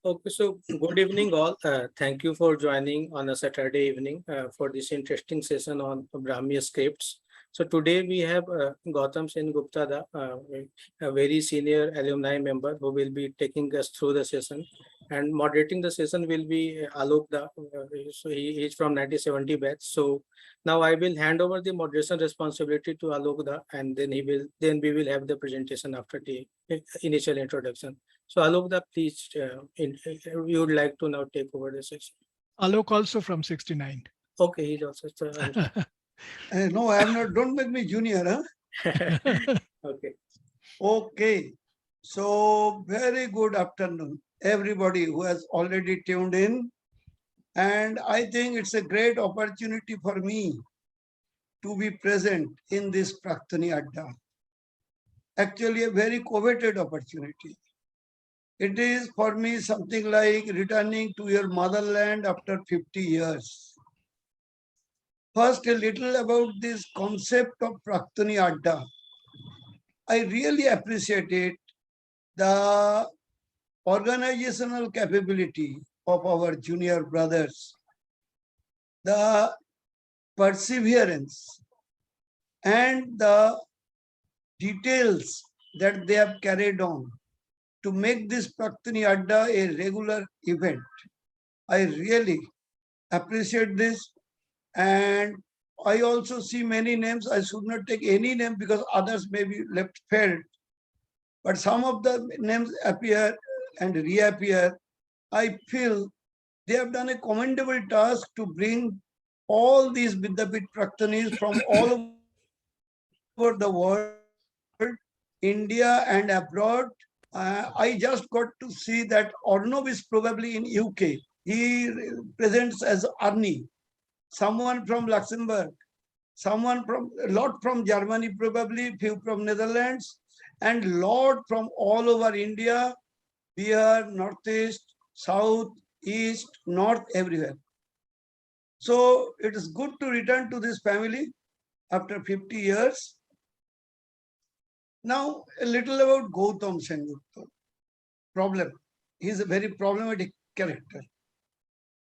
Okay, so good evening all. Thank you for joining on a Saturday evening for this interesting session on Brahmi scripts. So today we have Gautam Sengupta, a very senior alumni member who will be taking us through the session, and moderating the session will be Alok Da. So he is from 1970 batch. So now I will hand over the moderation responsibility to Alok Da, and then we will have the presentation after the initial introduction. So Alok, please, you would like to now take over the session. Alok also from 69. Okay, he's also. No, I am not. Don't make me junior, huh? Okay. Okay. So, very good afternoon, everybody who has already tuned in. And I think it's a great opportunity for me to be present in this Praktani Adda. Actually, a very coveted opportunity. It is for me something like returning to your motherland after 50 years. First, a little about this concept of Praktani Adda. I really appreciated the organizational capability of our junior brothers, the perseverance and the details that they have carried on to make this Praktani Adda a regular event. I really appreciate this, and I also see many names. I should not take any name because others may be left failed. But some of the names appear and reappear. I feel they have done a commendable task to bring all these Vidyapit Praktanis from all over the world, India and abroad. I just got to see that Arnav is probably in UK. He presents as Arnie. Someone from Luxembourg, someone from a lot from Germany, probably few from Netherlands, and lot from all over India, Bihar, Northeast, South, East, North, everywhere. So it is good to return to this family after 50 years. Now a little about Gautam Sengupta. Problem. He is a very problematic character.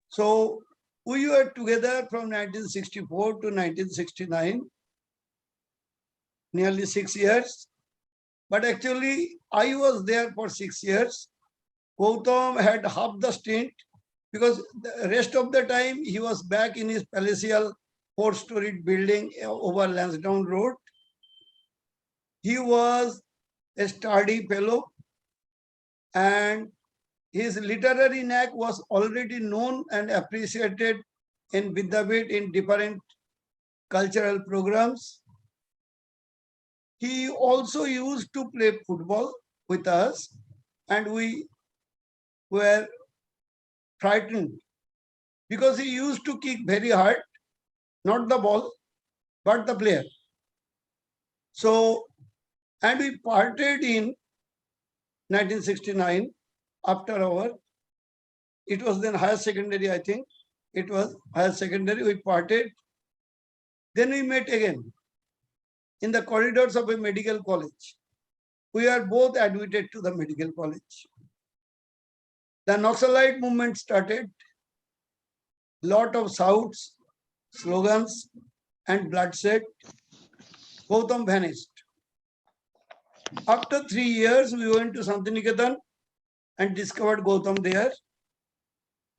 So we were together from 1964 to 1969, nearly 6 years. But actually, I was there for 6 years. Gautam had half the stint because the rest of the time he was back in his palatial 4-storied building over Lansdowne Road. He was a sturdy fellow, and his literary knack was already known and appreciated in Vidyapit in different cultural programs. He also used to play football with us, and we were frightened because he used to kick very hard, not the ball, but the player. So, and we parted in 1969 after our, it was then higher secondary, I think. It was higher secondary, we parted. Then we met again in the corridors of a medical college. We are both admitted to the medical college. The Naxalite movement started. Lot of shouts, slogans, and bloodshed. Gautam vanished. After 3 years, we went to Santiniketan and discovered Gautam there.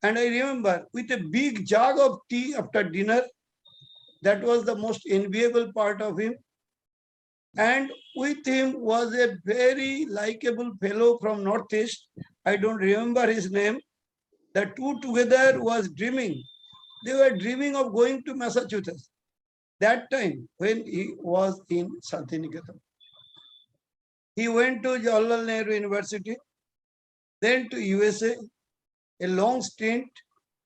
And I remember with a big jug of tea after dinner, that was the most enviable part of him. And with him was a very likable fellow from Northeast. I don't remember his name. The two together was dreaming. They were dreaming of going to Massachusetts that time when he was in Santiniketan. He went to Jawaharlal Nehru University, then to USA, a long stint,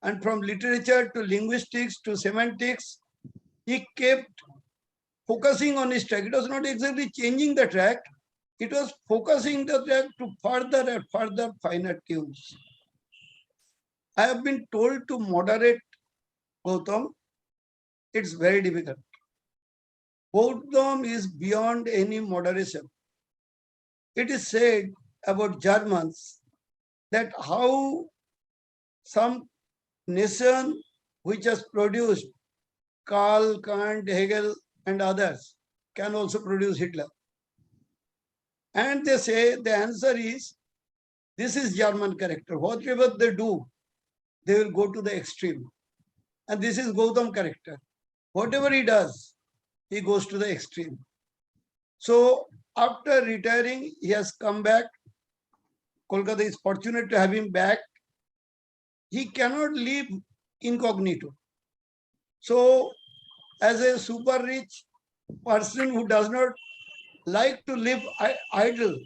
and from literature to linguistics to semantics, he kept focusing on his track. It was not exactly changing the track, it was focusing the track to further and further finer tunes. I have been told to moderate Gautam. It's very difficult. Gautam is beyond any moderation. It is said about Germans that how some nation which has produced Karl, Kant, Hegel, and others can also produce Hitler. And they say the answer is this is German character. Whatever they do, they will go to the extreme. And this is Gautam character. Whatever he does, he goes to the extreme. So after retiring, he has come back. Kolkata is fortunate to have him back. He cannot live incognito. So as a super rich person who does not like to live idle,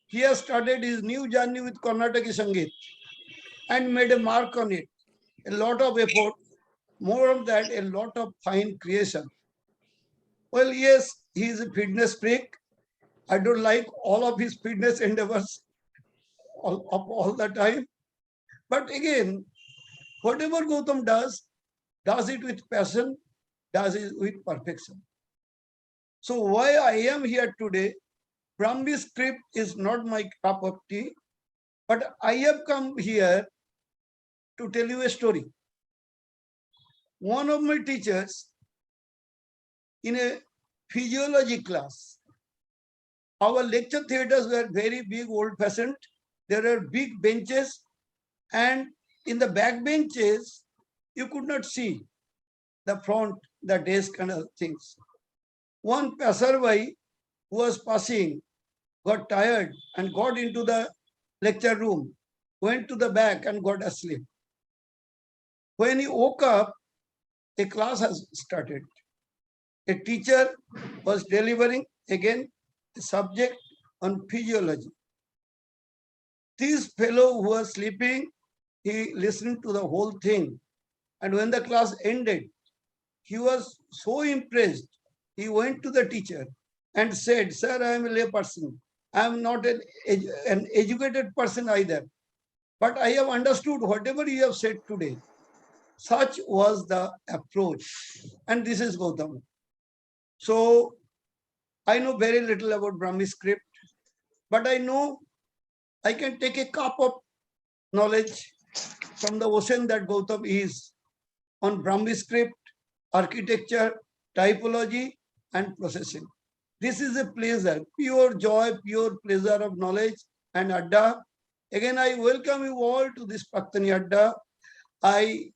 he has started his new journey with Karnataki Sangeet and made a mark on it. A lot of effort, more of that, a lot of fine creation. Well, yes, he is a fitness freak. I don't like all of his fitness endeavors all the time. But again, whatever Gautam does it with passion, does it with perfection. So why I am here today, Brahmi script is not my cup of tea, but I have come here to tell you a story. One of my teachers in a physiology class, our lecture theaters were very big, old-fashioned. There are big benches, and in the back benches, you could not see the front, the desk, and other things. One passerby who was passing got tired and got into the lecture room, went to the back and got asleep. When he woke up, a class has started. A teacher was delivering again a subject on physiology. This fellow who was sleeping, he listened to the whole thing. And when the class ended, he was so impressed. He went to the teacher and said, "Sir, I am a lay person. I am not an educated person either. But I have understood whatever you have said today." Such was the approach. And this is Gautam. So I know very little about Brahmi script, but I know I can take a cup of knowledge from the ocean that Gautam is on Brahmi script, architecture, typology, and processing. This is a pleasure, pure joy, pure pleasure of knowledge and Adda. Again, I welcome you all to this Praktani Adda. I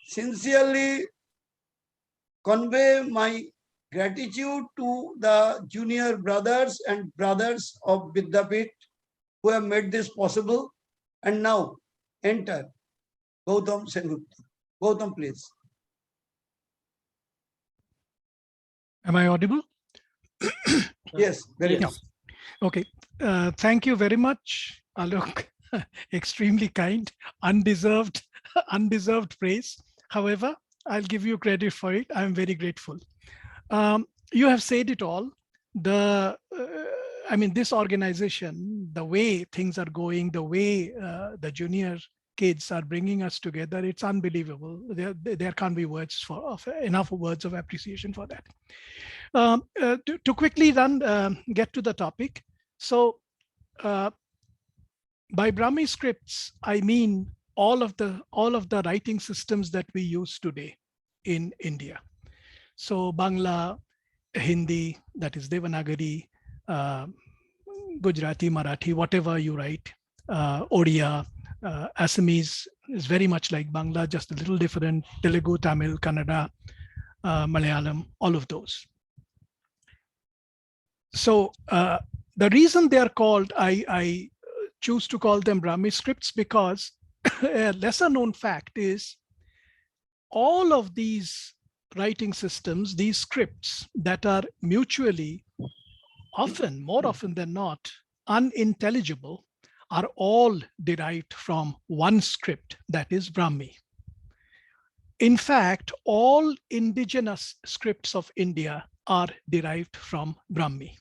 sincerely convey my gratitude to the junior brothers and brothers of Vidyapit who have made this possible. And now, enter Gautam Sengupta. Gautam, please. Am I audible? Yes, very Yes. good. Okay. Thank you very much, Alok. Extremely kind, undeserved, undeserved praise. However, I'll give you credit for it. I'm very grateful. You have said it all. I mean, this organization, the way things are going, the way the junior kids are bringing us together, it's unbelievable. There can't be words enough words of appreciation for that. To quickly get to the topic. So by Brahmi scripts, I mean all of the writing systems that we use today in India. So Bangla, Hindi, that is Devanagari, Gujarati, Marathi, whatever you write, Odia, Assamese is very much like Bangla, just a little different, Telugu, Tamil, Kannada, Malayalam, all of those. So the reason they are called, I choose to call them Brahmi scripts because a lesser known fact is all of these writing systems, these scripts that are mutually often, more often than not, unintelligible, are all derived from one script, that is Brahmi. In fact, all indigenous scripts of India are derived from Brahmi.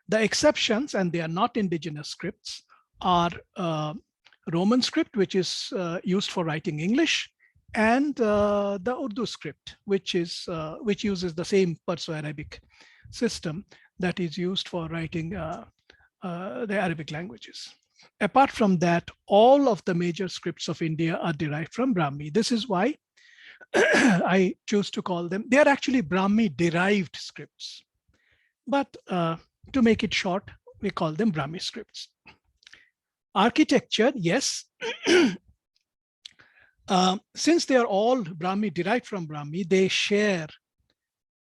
The exceptions, and they are not indigenous scripts, are Roman script, which is used for writing English, and the Urdu script, which uses the same Perso-Arabic system that is used for writing the Arabic languages. apart from that, all of the major scripts of India are derived from Brahmi. This is why I choose to call them, they are actually Brahmi derived scripts. But to make it short, we call them Brahmi scripts. Architecture, yes. Since they are all Brahmi derived from Brahmi, they share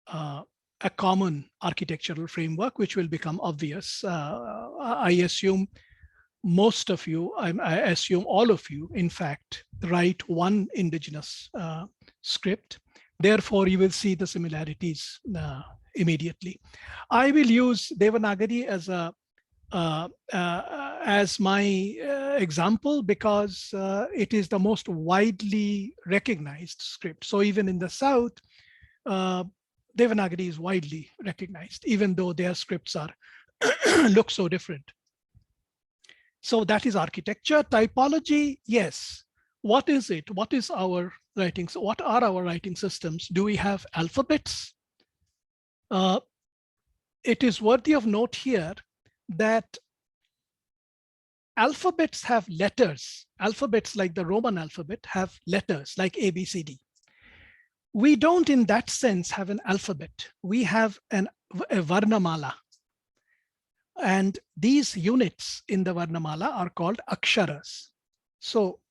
a common architectural framework, which will become obvious. I assume most of you, I assume all of you, in fact, write one indigenous script. Therefore, you will see the similarities immediately. I will use Devanagari as my example because it is the most widely recognized script. So even in the South, Devanagari is widely recognized, even though their scripts are look so different. So that is architecture. Typology, yes. What is it? What is our writing? So what are our writing systems? Do we have alphabets? It is worthy of note here that alphabets have letters. Alphabets like the Roman alphabet have letters like A, B, C, D. We don't in that sense have an alphabet. We have a Varnamala. And these units in the Varnamala are called aksharas. So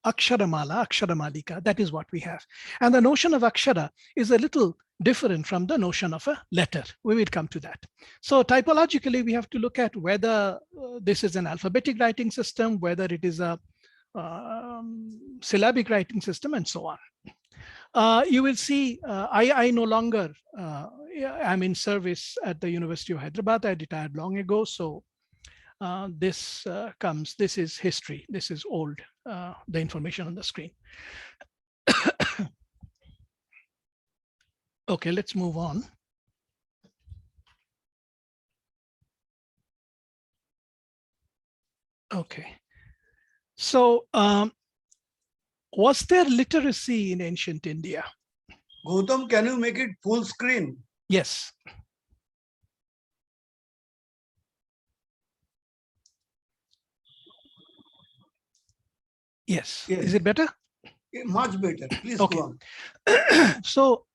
Aksharamala, Aksharamalika, that is what we have. And the notion of akshara is a little different from the notion of a letter. We will come to that. So typologically, we have to look at whether this is an alphabetic writing system, whether it is a syllabic writing system, and so on. You will see, I no longer am in service at the University of Hyderabad. I retired long ago. So this is history. This is old, the information on the screen. Okay, let's move on. Okay, so was there literacy in ancient India? Gautam, can you make it full screen? Yes. Yes. Yes. Is it better? Much better. Please Okay. go on. So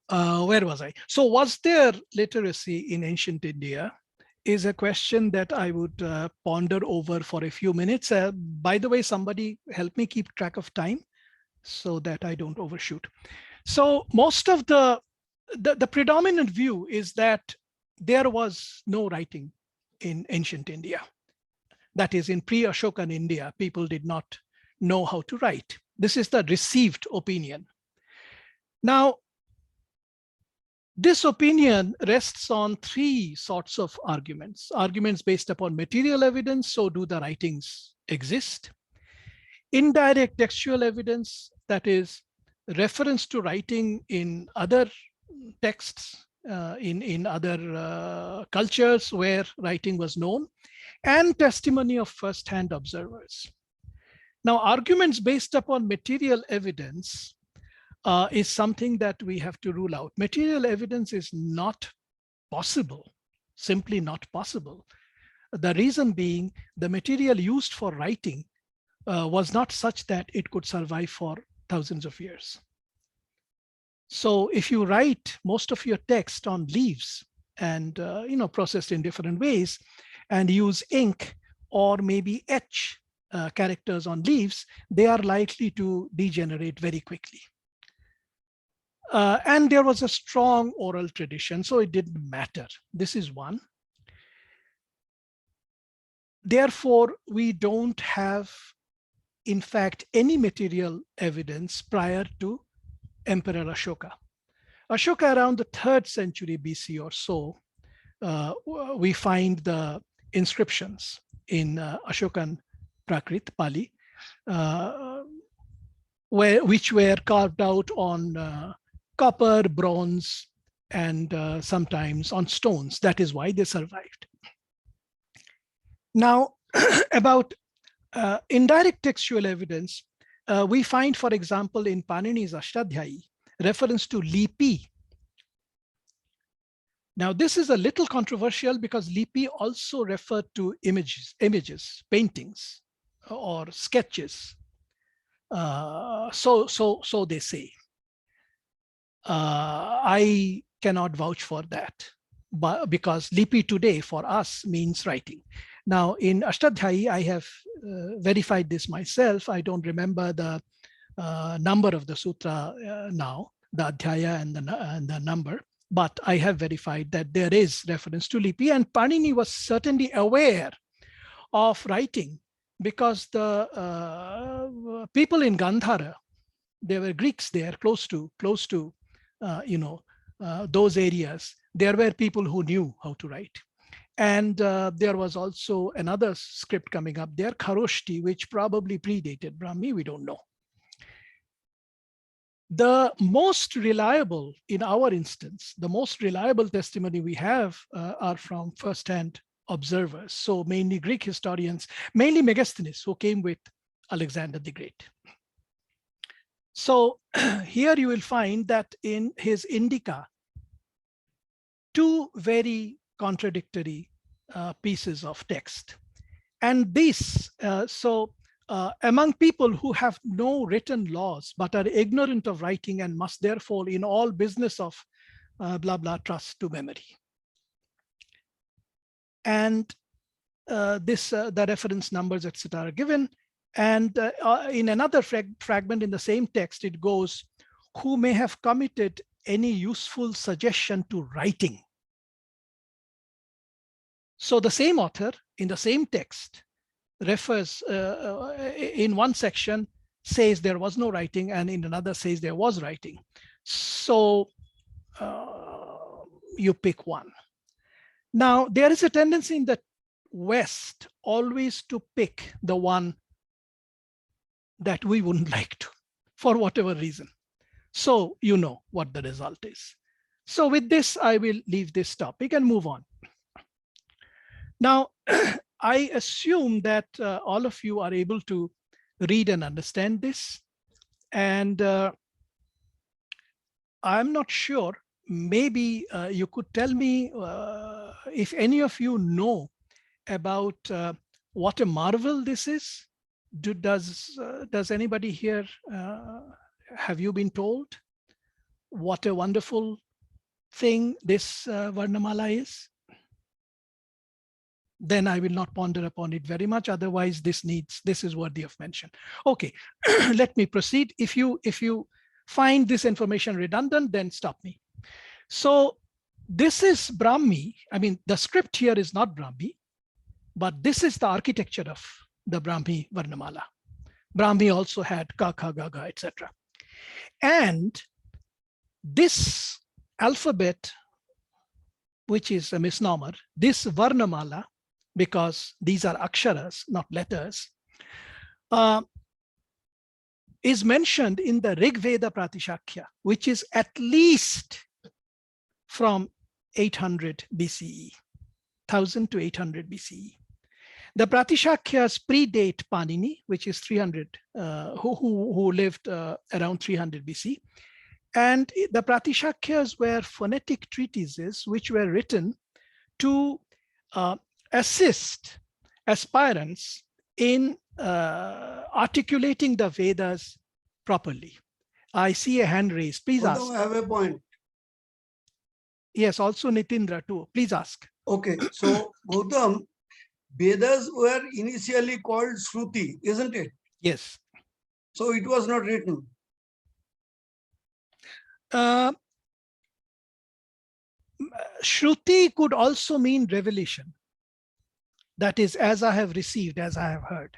where was I? So was there literacy in ancient India is a question that I would ponder over for a few minutes. By the way, somebody help me keep track of time so that I don't overshoot. So most of the predominant view is that there was no writing in ancient India. That is, in pre-Ashokan India, people did not know how to write. This is the received opinion. Now, this opinion rests on three sorts of arguments. Arguments based upon material evidence, so do the writings exist? Indirect textual evidence, that is, reference to writing in other texts, in other cultures where writing was known, and testimony of first-hand observers. Now, arguments based upon material evidence is something that we have to rule out. Material evidence is not possible, simply not possible. The reason being the material used for writing was not such that it could survive for thousands of years. So if you write most of your text on leaves and processed in different ways and use ink or maybe etch characters on leaves, they are likely to degenerate very quickly. And there was a strong oral tradition, so it didn't matter. This is one. Therefore, we don't have, in fact, any material evidence prior to Emperor Ashoka. Ashoka, around the 3rd century BC or so, we find the inscriptions in Ashokan Prakrit, Pali, which were carved out on copper, bronze, and sometimes on stones. That is why they survived. Now, about indirect textual evidence, we find, for example, in Panini's Ashtadhyayi, reference to lipi. Now, this is a little controversial because Lipi also referred to images, paintings, or sketches. So they say. I cannot vouch for that, but because Lipi today for us means writing. Now, in Ashtadhyayi, I have verified this myself. I don't remember the number of the sutra now, the adhyaya and the number, but I have verified that there is reference to Lipi, and Panini was certainly aware of writing because the people in Gandhara, there were Greeks there close to those areas. There were people who knew how to write. And there was also another script coming up there, Kharoshti, which probably predated Brahmi, we don't know. The most reliable, in our instance, the most reliable testimony we have are from first-hand observers. So mainly Greek historians, mainly Megasthenes, who came with Alexander the Great. So here you will find that in his Indica, two very contradictory pieces of text. And this, among people who have no written laws, but are ignorant of writing and must therefore in all business of blah, blah, trust to memory. And the reference numbers, etc. are given. And in another fragment in the same text, it goes, who may have committed any useful suggestion to writing. So the same author in the same text refers in one section says there was no writing, and in another says there was writing. So you pick one. Now, there is a tendency in the West always to pick the one that we wouldn't like to, for whatever reason. So you know what the result is. So with this, I will leave this topic and move on. Now, I assume that all of you are able to read and understand this. And I'm not sure, maybe you could tell me if any of you know about what a marvel this is. Does anybody here, have you been told what a wonderful thing this Varnamala is? Then I will not ponder upon it very much. Otherwise, this is worthy of mention. Okay, let me proceed. If you find this information redundant, then stop me. So this is Brahmi. I mean, the script here is not Brahmi, but this is the architecture of the Brahmi Varnamala. Brahmi also had Ka, Kha, Ga, Ga, etc. And this alphabet, which is a misnomer, this Varnamala, because these are aksharas, not letters, is mentioned in the Rig Veda Pratishakya, which is at least from 800 BCE, 1000 to 800 BCE. The Pratishakyas predate Panini, which is 300, who lived around 300 BC. And the Pratishakyas were phonetic treatises which were written to assist aspirants in articulating the Vedas properly. I see a hand raised. Please ask. I have a point. Yes, also Nitindra too. Please ask. Okay, so Gautam, Vedas were initially called Shruti, isn't it? Yes. So it was not written. Shruti could also mean revelation. That is, as I have received, as I have heard.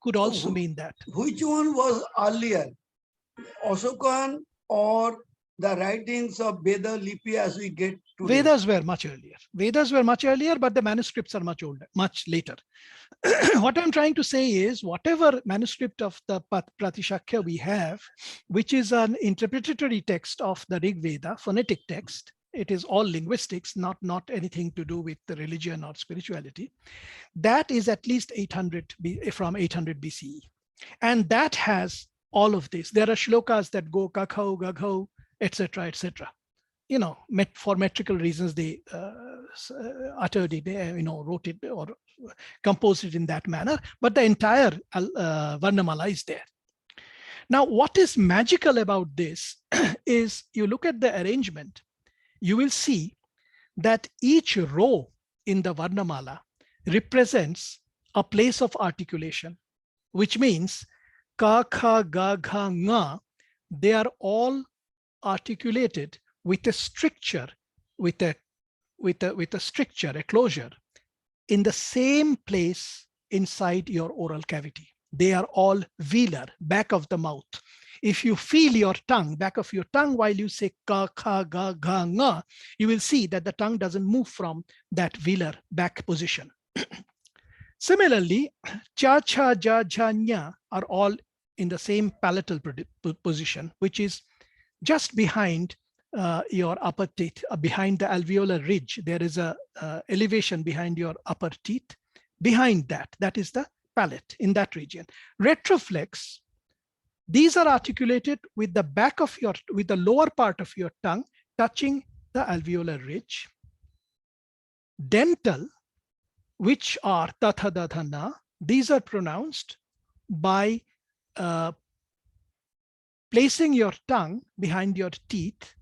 Could also mean that. Which one was earlier? Ashokan or the writings of Veda Lipi as we get to Vedas were much earlier. Vedas were much earlier, but the manuscripts are much older, much later. What I'm trying to say is whatever manuscript of the Pratishakya we have, which is an interpretatory text of the Rig Veda, phonetic text, it is all linguistics, not anything to do with the religion or spirituality. That is at least 800 from 800 BCE. And that has all of this. There are shlokas that go kakhau, gaghau, etc., etc. for metrical reasons, they uttered it, wrote it or composed it in that manner, but the entire Varnamala is there. Now, what is magical about this is you look at the arrangement, you will see that each row in the Varnamala represents a place of articulation, which means ka, kha, ga, gha, nga, they are all articulated with a stricture, with a stricture, a closure in the same place inside your oral cavity. They are all velar, back of the mouth. If you feel your tongue, back of your tongue, while you say ka, kha, ga, gha, nga, you will see that the tongue doesn't move from that velar back position. Similarly, cha, cha, ja, ja, nya are all in the same palatal position, which is just behind your upper teeth, behind the alveolar ridge. There is a elevation behind your upper teeth. Behind that is the palate in that region. Retroflex, these are articulated with the back of with the lower part of your tongue touching the alveolar ridge. Dental, which are tatha, datha, na, these are pronounced by placing your tongue behind your teeth,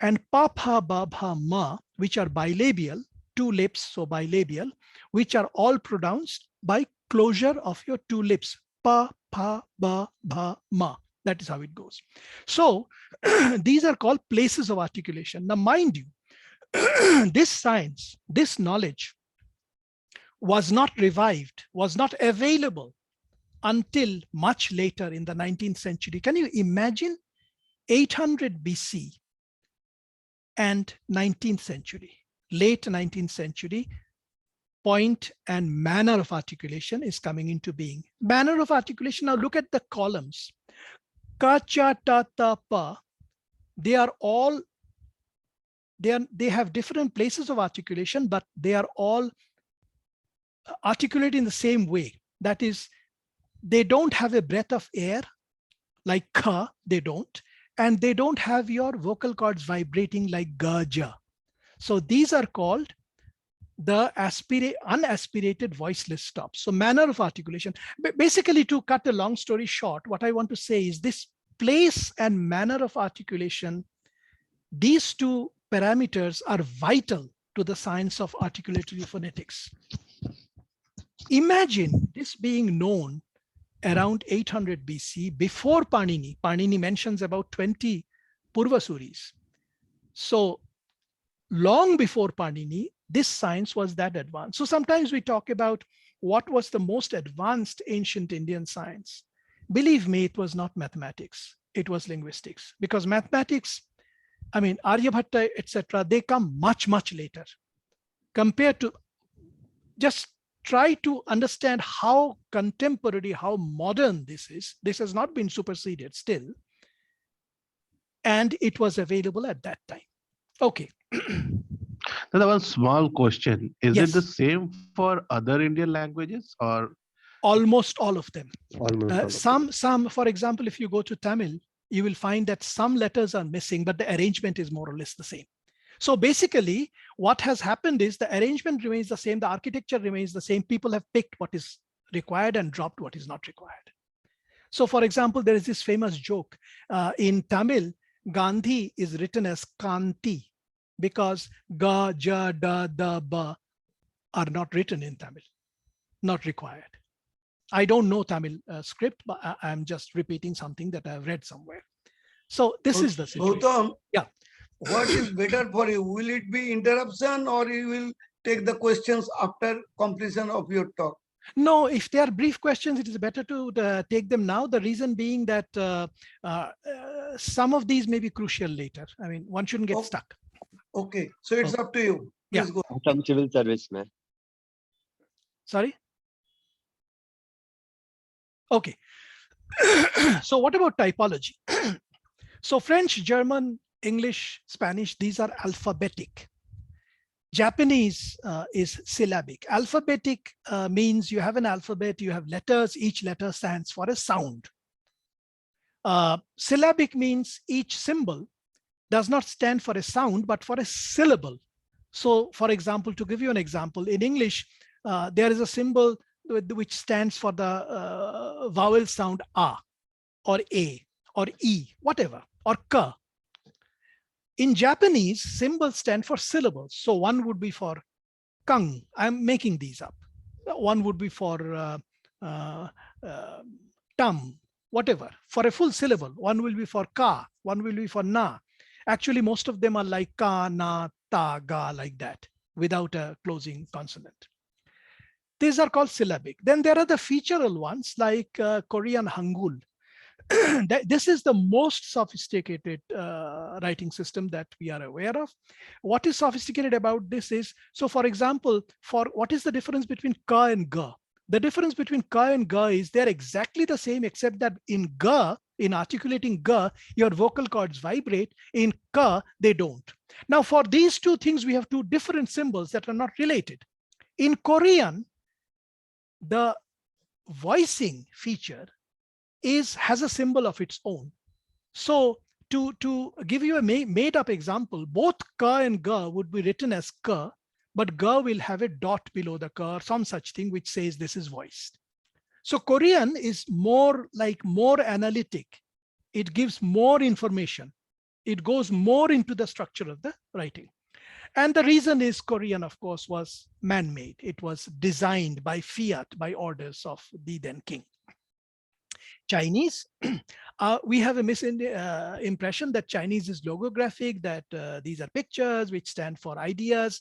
and pa, pha, ba, bha, ma, which are bilabial, two lips, so bilabial, which are all pronounced by closure of your two lips, pa, pha, ba, bha, ma. That is how it goes. So these are called places of articulation. Now, mind you, this science, this knowledge was not revived, was not available until much later in the 19th century. Can you imagine 800 BC and 19th century, late 19th century, point and manner of articulation is coming into being. Manner of articulation, now look at the columns. Ka, cha, ta, ta, pa, they are all, they have different places of articulation, but they are all articulated in the same way. That is, they don't have a breath of air like ka, they don't, and they don't have your vocal cords vibrating like ga, ja. So these are called the unaspirated voiceless stops. So manner of articulation. Basically, to cut a long story short, what I want to say is this place and manner of articulation, these two parameters are vital to the science of articulatory phonetics. Imagine this being known around 800 BC, before Panini. Panini mentions about 20 Purvasuris. So long before Panini, this science was that advanced. So sometimes we talk about what was the most advanced ancient Indian science. Believe me, it was not mathematics, it was linguistics. Because mathematics, I mean, Aryabhatta, etc., they come much, much later. Compared to, just try to understand how contemporary, how modern this is. This has not been superseded still. And it was available at that time. Okay. That was a small question. Is Yes. it the same for other Indian languages or? Almost all of them. Almost all of them. Some, for example, if you go to Tamil, you will find that some letters are missing, but the arrangement is more or less the same. So basically, what has happened is the arrangement remains the same, the architecture remains the same. People have picked what is required and dropped what is not required. So for example, there is this famous joke. In Tamil, Gandhi is written as Kanti because ga, ja, da, da, ba are not written in Tamil, not required. I don't know Tamil script, but I'm just repeating something that I've read somewhere. So this is the situation. Gautam, Yeah. what is better for you? Will it be interruption or you will take the questions after completion of your talk? No, if they are brief questions, it is better to take them now. The reason being that some of these may be crucial later. I mean, one shouldn't get stuck. Okay, so it's up to you. Please Yeah. go. Some civil service, man. Sorry? Okay. So what about typology? So French, German, English, Spanish, these are alphabetic. Japanese is syllabic. Alphabetic means you have an alphabet, you have letters, each letter stands for a sound. Syllabic means each symbol does not stand for a sound, but for a syllable. So for example, to give you an example, in English, there is a symbol which stands for the vowel sound A or A or E, whatever, or K. In Japanese, symbols stand for syllables. So one would be for kang. I'm making these up. One would be for tam, whatever, for a full syllable. One will be for ka, one will be for na. Actually, most of them are like ka, na, ta, ga, like that, without a closing consonant. These are called syllabic. Then there are the featural ones like Korean Hangul. This is the most sophisticated writing system that we are aware of. What is sophisticated about this is, so for example, for what is the difference between ka and ga? The difference between ka and ga is they're exactly the same, except that in ga, in articulating ga, your vocal cords vibrate. In ka, they don't. Now for these two things, we have two different symbols that are not related. In Korean, the voicing feature has a symbol of its own. So to give you a made up example, both ka and ga would be written as ka, but ga will have a dot below the ka or some such thing which says this is voiced. So Korean is more analytic. It gives more information. It goes more into the structure of the writing. And the reason is Korean, of course, was man-made. It was designed by fiat, by orders of the then king. Chinese, we have a misimpression that Chinese is logographic, that these are pictures which stand for ideas.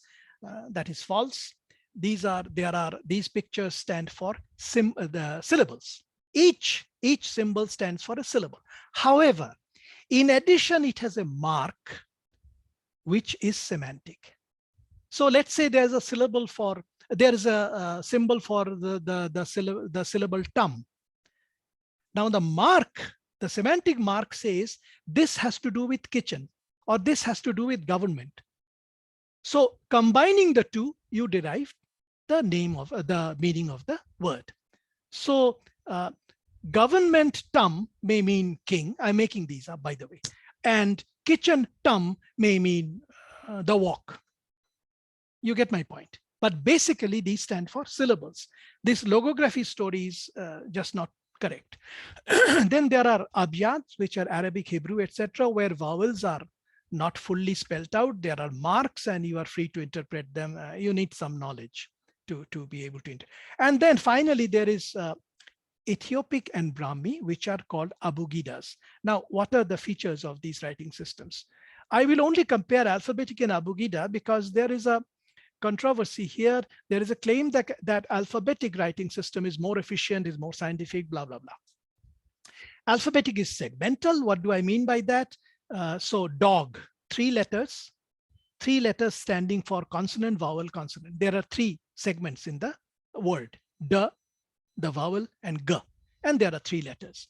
That is false. These pictures stand for the syllables. Each symbol stands for a syllable. However, in addition, it has a mark which is semantic. So let's say there's a syllable for, there is a symbol for the syllable tum. Now the mark, the semantic mark says this has to do with kitchen or this has to do with government. So combining the two, you derive the name of the meaning of the word. So government tum may mean king. I'm making these up, by the way. And kitchen tum may mean the wok. You get my point. But basically, these stand for syllables. This logography story is just not correct. Then there are abyats, which are Arabic, Hebrew, etc., where vowels are not fully spelled out. There are marks and you are free to interpret them. You need some knowledge to be able to interpret. And then finally, there is Ethiopic and Brahmi, which are called abugidas. Now, what are the features of these writing systems? I will only compare alphabetic and abugida because there is a controversy here. There is a claim that alphabetic writing system is more efficient, is more scientific, blah, blah, blah. Alphabetic is segmental. What do I mean by that? So dog, 3 letters standing for consonant, vowel, consonant. There are 3 segments in the word, the vowel, and g, and there are 3 letters.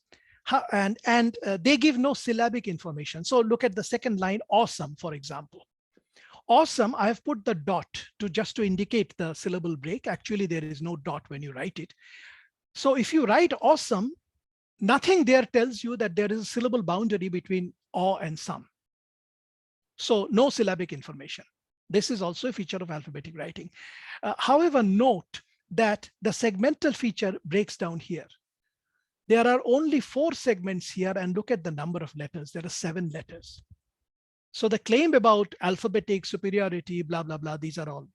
And they give no syllabic information. So look at the second line, awesome, for example. Awesome, I have put the dot just to indicate the syllable break. Actually, there is no dot when you write it. So if you write awesome, nothing there tells you that there is a syllable boundary between aw and some. So no syllabic information. This is also a feature of alphabetic writing. However, note that the segmental feature breaks down here. There are only 4 segments here, and look at the number of letters. There are 7 letters. So the claim about alphabetic superiority, blah, blah, blah, these are all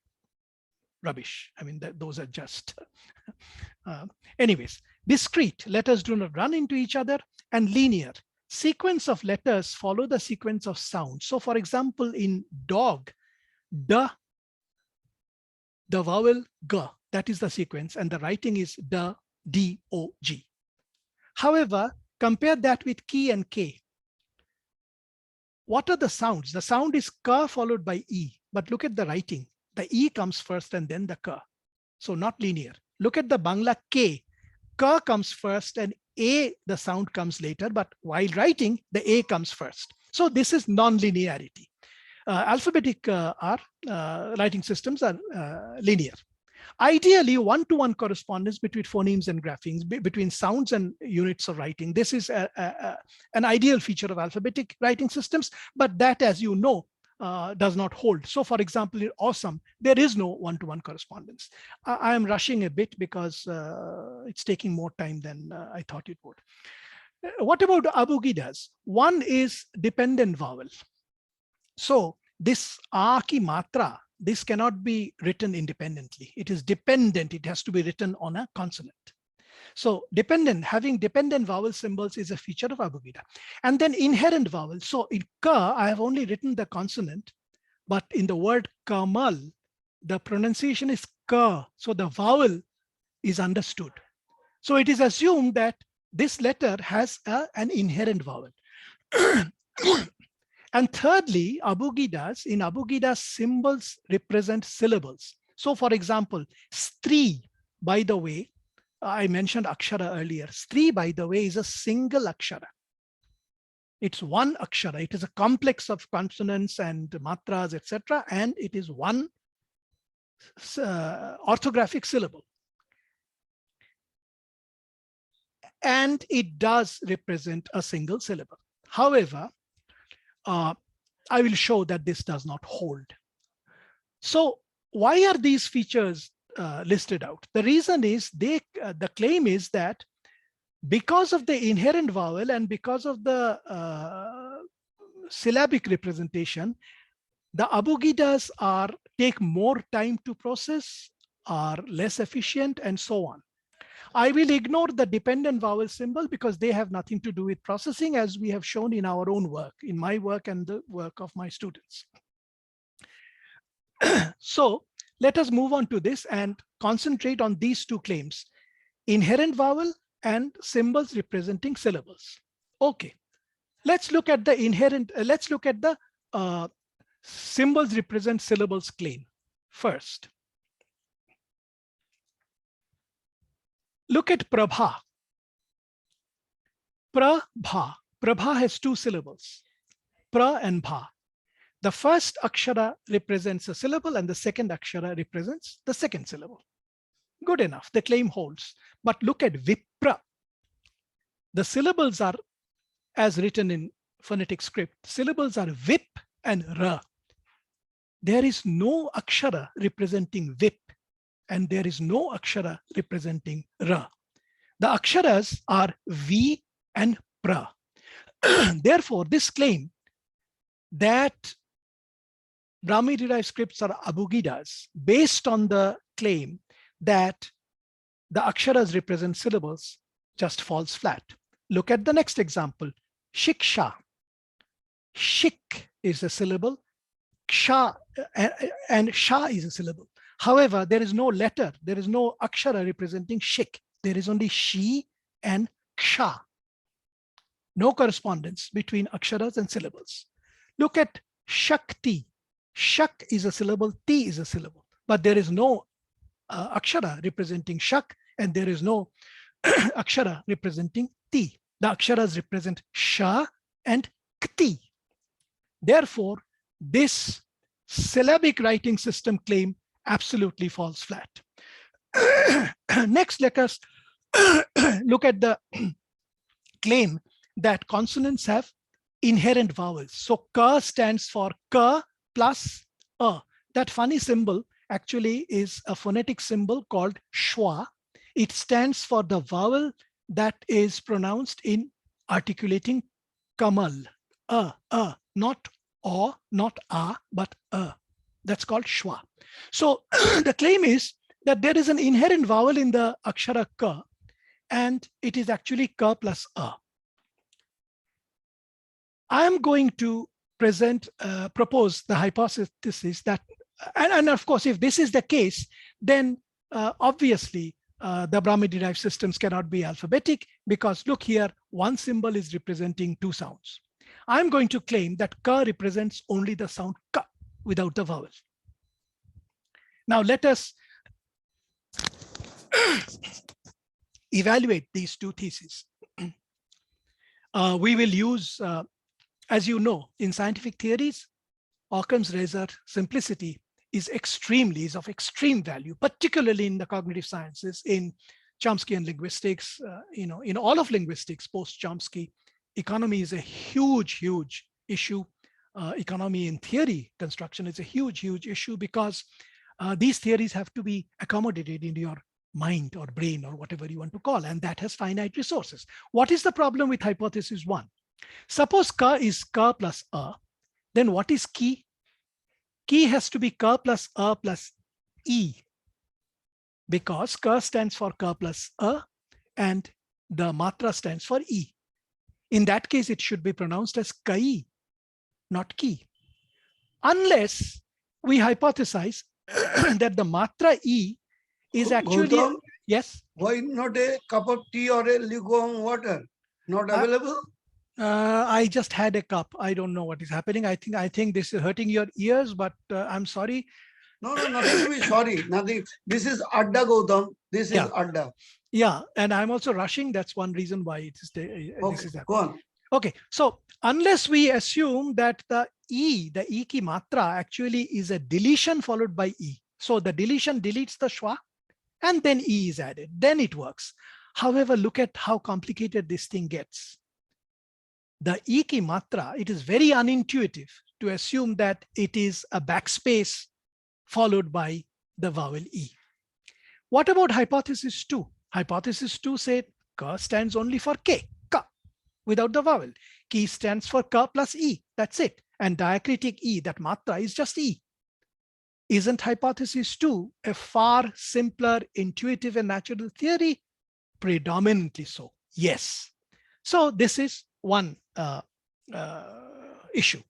rubbish. I mean, those are just, anyways, discrete, letters do not run into each other, and linear. Sequence of letters follow the sequence of sound. So for example, in dog, the vowel g, that is the sequence, and the writing is the, D-O-G. However, compare that with key and K. What are the sounds? The sound is ka followed by E, but look at the writing. The E comes first and then the ka. So not linear. Look at the Bangla K. Ka comes first and A, the sound comes later, but while writing, the A comes first. So this is non-linearity. Alphabetic writing systems are linear. Ideally, one-to-one correspondence between phonemes and graphemes, between sounds and units of writing. This is an ideal feature of alphabetic writing systems, but that, as you know, does not hold. So for example, in Awesome, there is no one-to-one correspondence. I am rushing a bit because it's taking more time than I thought it would. What about abugidas? One is dependent vowel. So this a ki matra, this cannot be written independently. It is dependent. It has to be written on a consonant. So having dependent vowel symbols is a feature of abugida. And then inherent vowels. So in ka, I have only written the consonant, but in the word kamal, the pronunciation is ka. So the vowel is understood. So it is assumed that this letter has an inherent vowel. And thirdly, abugidas, in abugidas, symbols represent syllables. So for example, stri, by the way, I mentioned akshara earlier. Stri, by the way, is a single akshara. It's one akshara. It is a complex of consonants and matras, etc. And it is one orthographic syllable. And it does represent a single syllable. However, I will show that this does not hold. So why are these features listed out? The reason is the claim is that because of the inherent vowel and because of the syllabic representation, the abugidas take more time to process, are less efficient, and so on. I will ignore the dependent vowel symbol because they have nothing to do with processing, as we have shown in our own work, in my work and the work of my students. So let us move on to this and concentrate on these two claims: inherent vowel and symbols representing syllables. Okay, let's look at the inherent, let's look at the symbols represent syllables claim first. Look at Prabha. Prabha. Prabha has two syllables, pra and bha. The first akshara represents a syllable and the second akshara represents the second syllable. Good enough, the claim holds. But look at Vipra. The syllables are, as written in phonetic script, syllables are Vip and Ra. There is no akshara representing Vip, and there is no akshara representing Ra. The aksharas are V and Pra. Therefore, this claim that Brahmi derived scripts are abugidas, based on the claim that the aksharas represent syllables, just falls flat. Look at the next example, shiksha. Shik is a syllable, ksha and sha is a syllable. However, there is no letter, there is no akshara representing shik. There is only shi and ksha. No correspondence between aksharas and syllables. Look at shakti. Shak is a syllable, ti is a syllable, but there is no akshara representing shak, and there is no akshara representing ti. The aksharas represent sha and kti. Therefore, this syllabic writing system claim absolutely falls flat. Next, let us look at the claim that consonants have inherent vowels. So ka stands for ka plus a. That funny symbol actually is a phonetic symbol called schwa. It stands for the vowel that is pronounced in articulating kamal. Not o, not a, but a. That's called schwa. So the claim is that there is an inherent vowel in the akshara ka, and it is actually ka plus a. I am going to propose the hypothesis that, and of course, if this is the case, then obviously the Brahmi derived systems cannot be alphabetic, because look here, one symbol is representing two sounds. I'm going to claim that ka represents only the sound ka without the vowel. Now let us evaluate these two theses. We will use, as you know, in scientific theories, Occam's razor simplicity is of extreme value, particularly in the cognitive sciences, in Chomskyan linguistics, in all of linguistics post-Chomsky. Economy is a huge issue. Economy in theory construction is a huge issue, because these theories have to be accommodated in your mind or brain or whatever you want to call, and that has finite resources. What is the problem with hypothesis 1? Suppose Ka is Ka plus A, then what is Ki? Ki has to be Ka plus A plus E, because Ka stands for Ka plus A and the matra stands for E. In that case, it should be pronounced as Kai, not Ki. Unless we hypothesize that the matra E is actually, Gautam, yes? why not a cup of tea or a lukewarm water? Not available? I just had a cup. I don't know what is happening. I think this is hurting your ears, but I'm sorry. No, nothing to be sorry. Nothing. This is Adda, Gautam. This is Adda. Yeah, and I'm also rushing. That's one reason why it is this is happening. Go on. Okay, so unless we assume that the E ki matra actually is a deletion followed by E. So the deletion deletes the schwa and then E is added, then it works. However, look at how complicated this thing gets. The E ki matra, it is very unintuitive to assume that it is a backspace followed by the vowel E. What about hypothesis 2? Hypothesis 2 said Ka stands only for K, Ka, without the vowel. Ki stands for Ka plus E, that's it. And diacritic E, that matra, is just E. Isn't hypothesis 2 a far simpler, intuitive and natural theory? Predominantly so, yes. So this is one issue.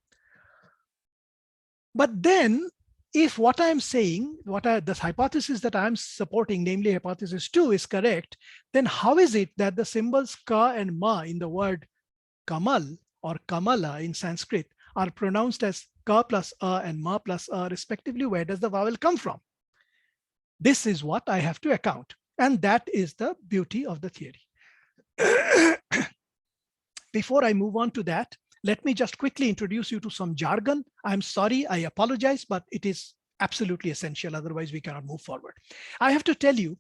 But then, if what I'm saying, this hypothesis that I'm supporting, namely hypothesis 2, is correct, then how is it that the symbols Ka and Ma in the word Kamal or Kamala in Sanskrit are pronounced as Ka plus A and Ma plus A respectively? Where does the vowel come from? This is what I have to account. And that is the beauty of the theory. Before I move on to that, let me just quickly introduce you to some jargon. I'm sorry, I apologize, but it is absolutely essential. Otherwise, we cannot move forward. I have to tell you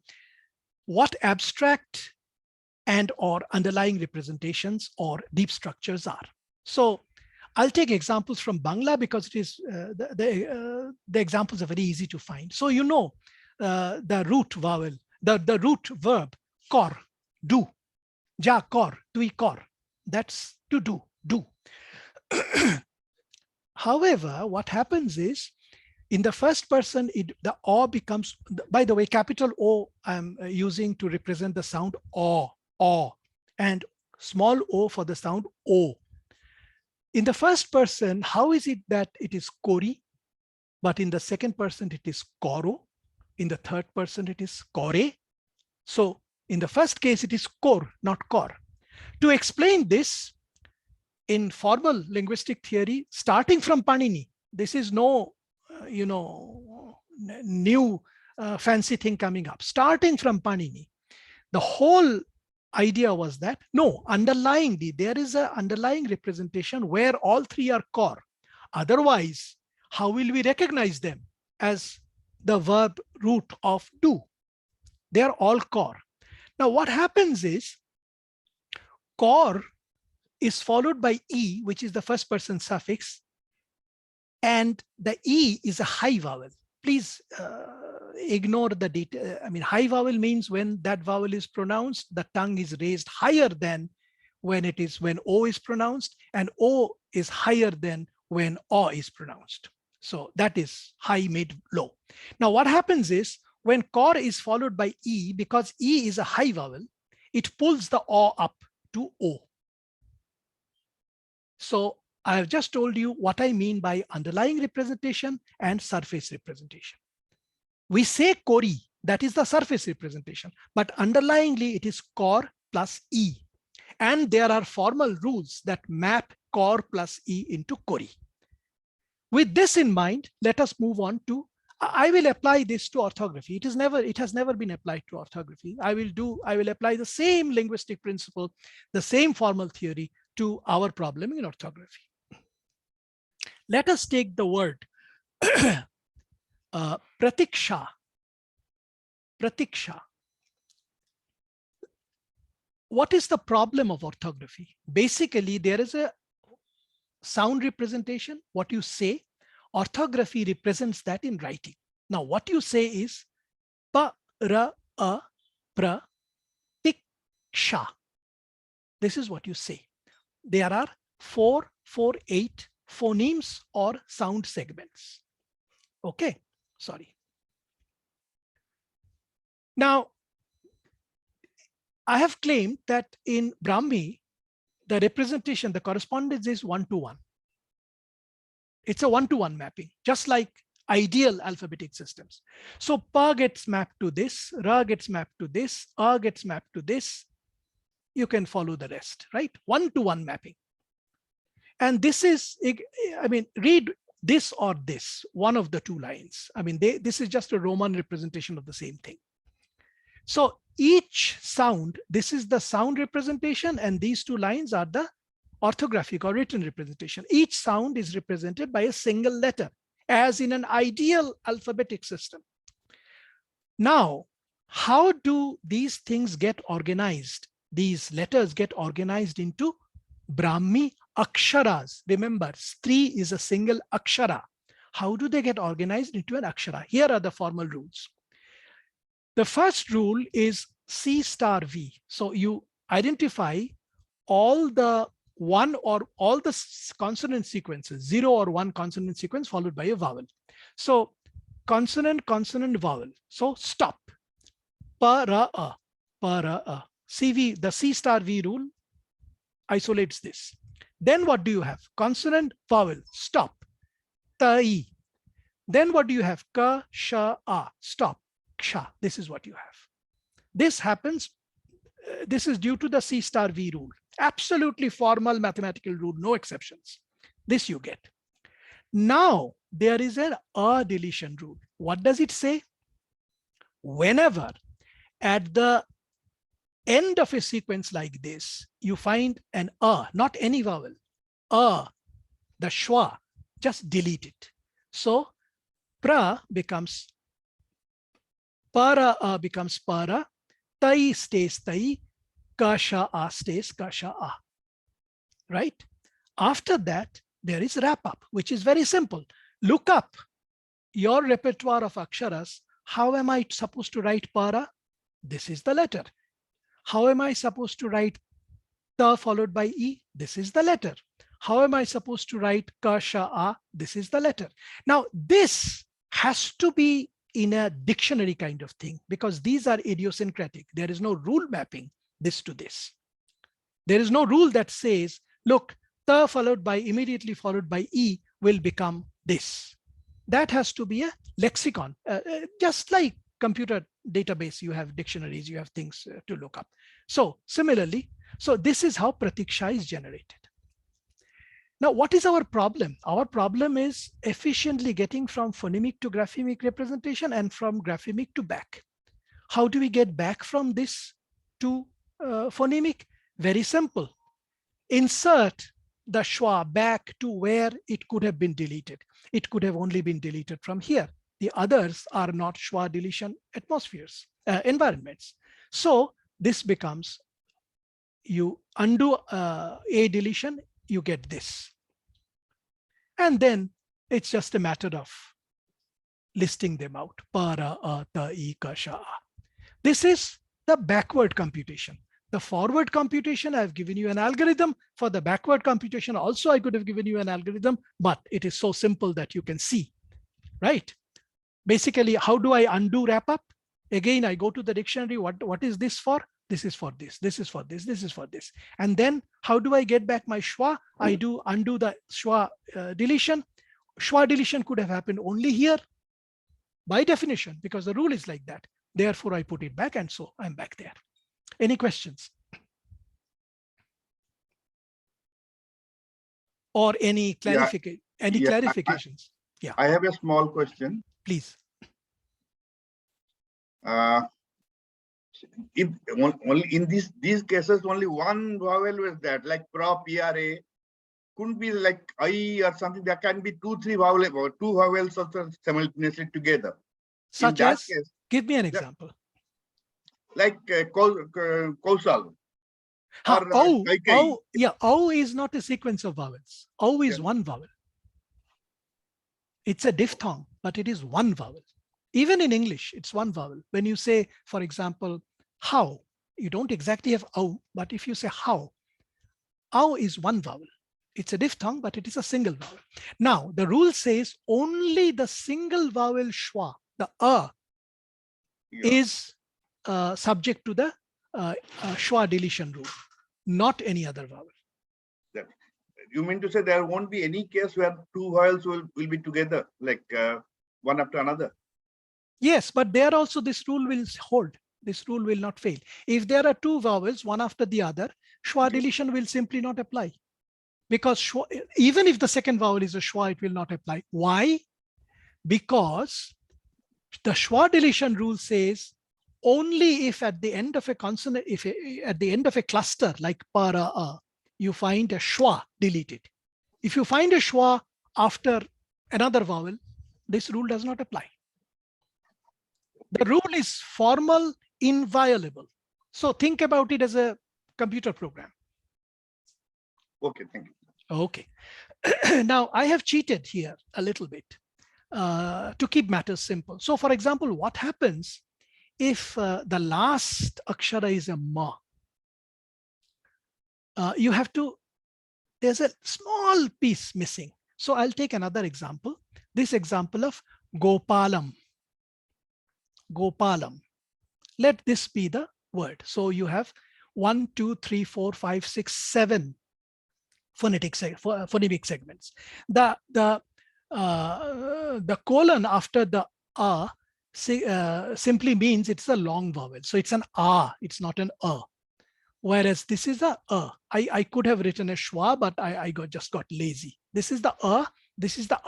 what abstract and or underlying representations or deep structures are. So I'll take examples from Bangla because it is the examples are very easy to find. So you know the root vowel, the root verb, kor, do, ja kor, tui kor, that's to do. However, what happens is in the first person, the O becomes, by the way, capital O I'm using to represent the sound O, and small o for the sound O. In the first person, how is it that it is kori, but in the second person, it is koro. In the third person, it is kore. So in the first case, it is kor, not kor. To explain this, in formal linguistic theory, starting from Panini, this is no, new fancy thing coming up. Starting from Panini, the whole idea was that no, underlyingly, there is an underlying representation where all three are kor. Otherwise, how will we recognize them as the verb root of do? They are all kor. Now, what happens is kor is followed by E, which is the first person suffix, and the E is a high vowel. Please ignore the detail. I mean, high vowel means when that vowel is pronounced, the tongue is raised higher than when O is pronounced, and O is higher than when O is pronounced. So that is high, mid, low. Now, what happens is when kor is followed by E, because E is a high vowel, it pulls the O up to O. So I have just told you what I mean by underlying representation and surface representation. We say kori, that is the surface representation, but underlyingly it is kor plus E. And there are formal rules that map kor plus E into kori. With this in mind, let us move on to, I will apply this to orthography. It has never been applied to orthography. I will apply the same linguistic principle, the same formal theory to our problem in orthography. Let us take the word Pratiksha. Pratiksha. What is the problem of orthography? Basically, there is a sound representation, what you say. Orthography represents that in writing. Now, what you say is pa, ra, a, pra, tik, sha. This is what you say. There are 448 phonemes or sound segments. Okay, sorry. Now, I have claimed that in Brahmi, the representation, the correspondence is 1-to-1. It's a 1-to-1 mapping, just like ideal alphabetic systems. So pa gets mapped to this, ra gets mapped to this, a gets mapped to this. You can follow the rest, right? 1-to-1 mapping. And this is, I mean, read this or this, one of the two lines. I mean, this is just a Roman representation of the same thing. So each sound, this is the sound representation, and these two lines are the orthographic or written representation. Each sound is represented by a single letter, as in an ideal alphabetic system. Now, how do these things get organized? These letters get organized into Brahmi aksharas. Remember, Stri is a single akshara. How do they get organized into an akshara? Here are the formal rules. The first rule is C star V. So you identify all the one or all the consonant sequences, 0 or 1 consonant sequence followed by a vowel. So consonant, consonant, vowel. So stop. Pa, ra, a, pa, ra, a. CV, the C star V rule isolates this. Then what do you have? Consonant, vowel, stop. Ta, i. Then what do you have? Ka, sha, a, stop. Ksha. This is what you have. This happens, this is due to the C star V rule. Absolutely formal mathematical rule, no exceptions. This you get. Now there is an a deletion rule. What does it say? Whenever at the end of a sequence like this, you find an a, not any vowel, a, the schwa, just delete it. So pra becomes para, a becomes para, tai stays tai, kasha a stays kasha a, right? After that, there is wrap up, which is very simple. Look up your repertoire of aksharas. How am I supposed to write para? This is the letter. How am I supposed to write ta followed by e? This is the letter. How am I supposed to write kasha a? This is the letter. Now, this has to be in a dictionary kind of thing, because these are idiosyncratic. There is no rule mapping this to this. There is no rule that says, look, ta followed by, immediately followed by e will become this. That has to be a lexicon. Just like computer database, you have dictionaries, you have things to look up. So similarly, so this is how pratiksha is generated. Now, what is our problem? Our problem is efficiently getting from phonemic to graphemic representation and from graphemic to back. How do we get back from this to phonemic? Very simple. Insert the schwa back to where it could have been deleted. It could have only been deleted from here. The others are not schwa deletion atmospheres, environments. So this becomes, you undo a deletion, you get this. And then it's just a matter of listing them out. Para, a, ta, i, ka, sha, a. This is the backward computation. The forward computation, I've given you an algorithm. For the backward computation also, I could have given you an algorithm, but it is so simple that you can see, right? Basically, how do I undo wrap up? Again, I go to the dictionary. What is this for? This is for this, this is for this, this is for this. And then how do I get back my schwa? I do undo the schwa deletion. Schwa deletion could have happened only here by definition, because the rule is like that. Therefore, I put it back, and so I'm back there. Any questions? Or any clarification? Any clarifications? Yeah. I have a small question. Please. If only in these cases only one vowel was that, like pra, pra, couldn't be like I or something. There can be two vowels also simultaneously together. Such that as, case, give me an yeah, example. like Kausal Ha, or O, Kaikai. yeah, O is not a sequence of vowels. O is Yeah. one vowel. It's a diphthong, but it is one vowel. Even in English, it's one vowel. When you say, for example, how, you don't exactly have O, but if you say how, O is one vowel. It's a diphthong, but it is a single vowel. Now, the rule says only the single vowel schwa, the Yeah. is subject to the schwa deletion rule, not any other vowel. That, you mean to say there won't be any case where two vowels will be together, like one after another? Yes, but there also this rule will hold. This rule will not fail. If there are two vowels, one after the other, schwa deletion will simply not apply. Because schwa, even if the second vowel is a schwa, it will not apply. Why? Because the schwa deletion rule says only if at the end of a consonant, if at the end of a cluster like para, you find a schwa deleted. If you find a schwa after another vowel, this rule does not apply. The rule is formal, inviolable. So think about it as a computer program. Okay, thank you. Okay. Now I have cheated here a little bit to keep matters simple. So for example, what happens if the last akshara is a ma? You have to, there's a small piece missing. So I'll take another example. This example of Gopalam. Gopalam. Let this be the word. So you have 1, 2, 3, 4, 5, 6, 7 phonemic segments. The colon after the simply means it's a long vowel. So it's an it's not an Whereas this is a I could have written a schwa, but I just got lazy. This is the this is the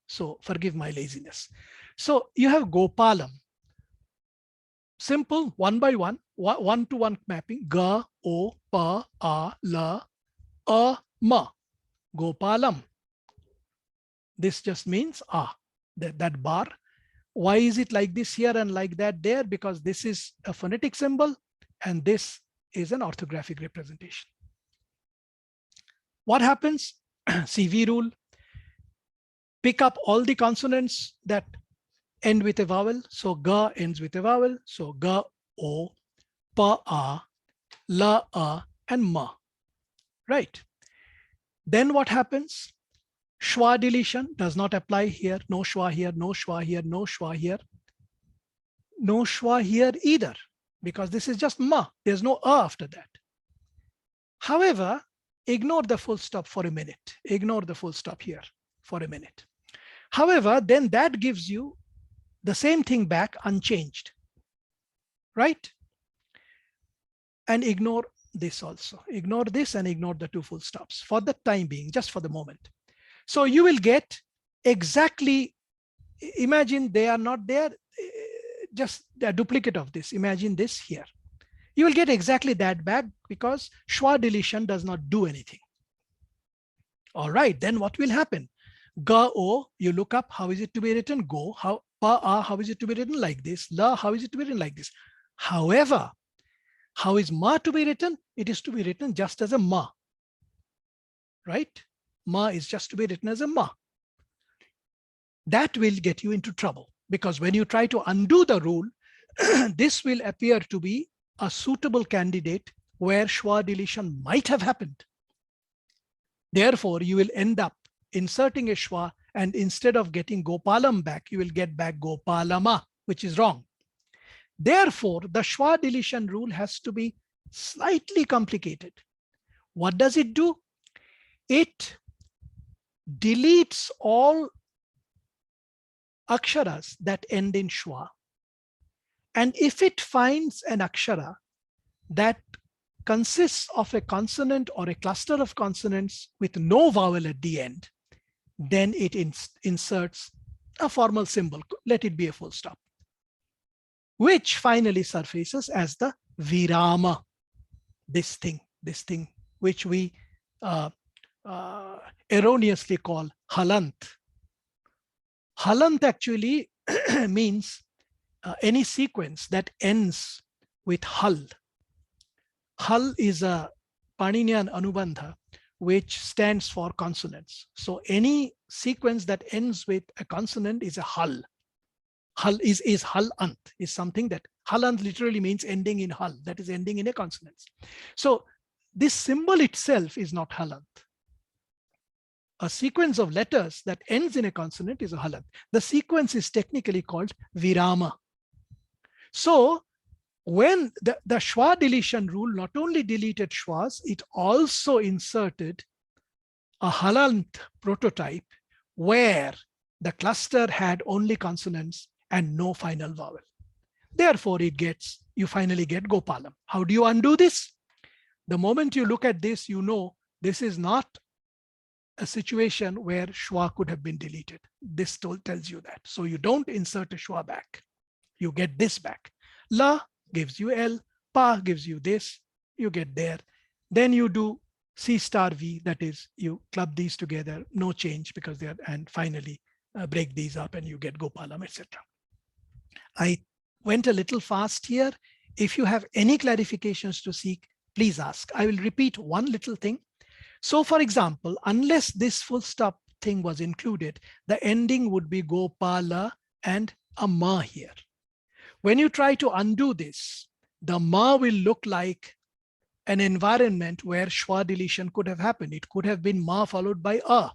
So forgive my laziness. So you have Gopalam. Simple, one by one, one-to-one mapping. Ga, O, Pa, A, La, Ma. Gopalam. This just means that bar. Why is it like this here and like that there? Because this is a phonetic symbol and this is an orthographic representation. What happens? CV rule. Pick up all the consonants that end with a vowel. So ga ends with a vowel. So ga, o, pa, a, la, a, and ma. Right. Then what happens? Schwa deletion does not apply here. No schwa here, no schwa here, no schwa here. No schwa here either, because this is just ma. There's no after that. However, ignore the full stop for a minute. Ignore the full stop here for a minute. However, then that gives you the same thing back unchanged, right? And ignore this also. Ignore this and ignore the two full stops for the time being, just for the moment. So you will get exactly, imagine they are not there, just a duplicate of this. Imagine this here. You will get exactly that back because schwa deletion does not do anything. All right, then what will happen? Ga, o, you look up, how is it to be written? Go, how, pa, a, how is it to be written? Like this. La, how is it to be written? Like this. However, how is ma to be written? It is to be written just as a ma, right? Ma is just to be written as a ma. That will get you into trouble because when you try to undo the rule, this will appear to be a suitable candidate where schwa deletion might have happened. Therefore, you will end up inserting a schwa, and instead of getting Gopalam back, you will get back Gopalama, which is wrong. Therefore, the schwa deletion rule has to be slightly complicated. What does it do? It deletes all aksharas that end in schwa. And if it finds an akshara that consists of a consonant or a cluster of consonants with no vowel at the end, then it inserts a formal symbol, let it be a full stop, which finally surfaces as the virama, this thing which we erroneously call halant. Halant actually means any sequence that ends with hal. Hal is a Paninian Anubandha, which stands for consonants. So any sequence that ends with a consonant is a hal. Hal is halant, is something that halant literally means ending in hal, that is ending in a consonant. So this symbol itself is not halant. A sequence of letters that ends in a consonant is a halant. The sequence is technically called virama. So when the schwa deletion rule not only deleted schwas, it also inserted a halant prototype where the cluster had only consonants and no final vowel. Therefore, you finally get Gopalam. How do you undo this? The moment you look at this, you know this is not a situation where schwa could have been deleted. This tells you that. So you don't insert a schwa back. You get this back. La gives you L, pa gives you this, you get there. Then you do C star V, that is, you club these together, no change because they are, and finally break these up and you get Gopalam, etc. I went a little fast here. If you have any clarifications to seek, please ask. I will repeat one little thing. So for example, unless this full stop thing was included, the ending would be Gopala and a ma here. When you try to undo this, the ma will look like an environment where schwa deletion could have happened. It could have been ma followed by a,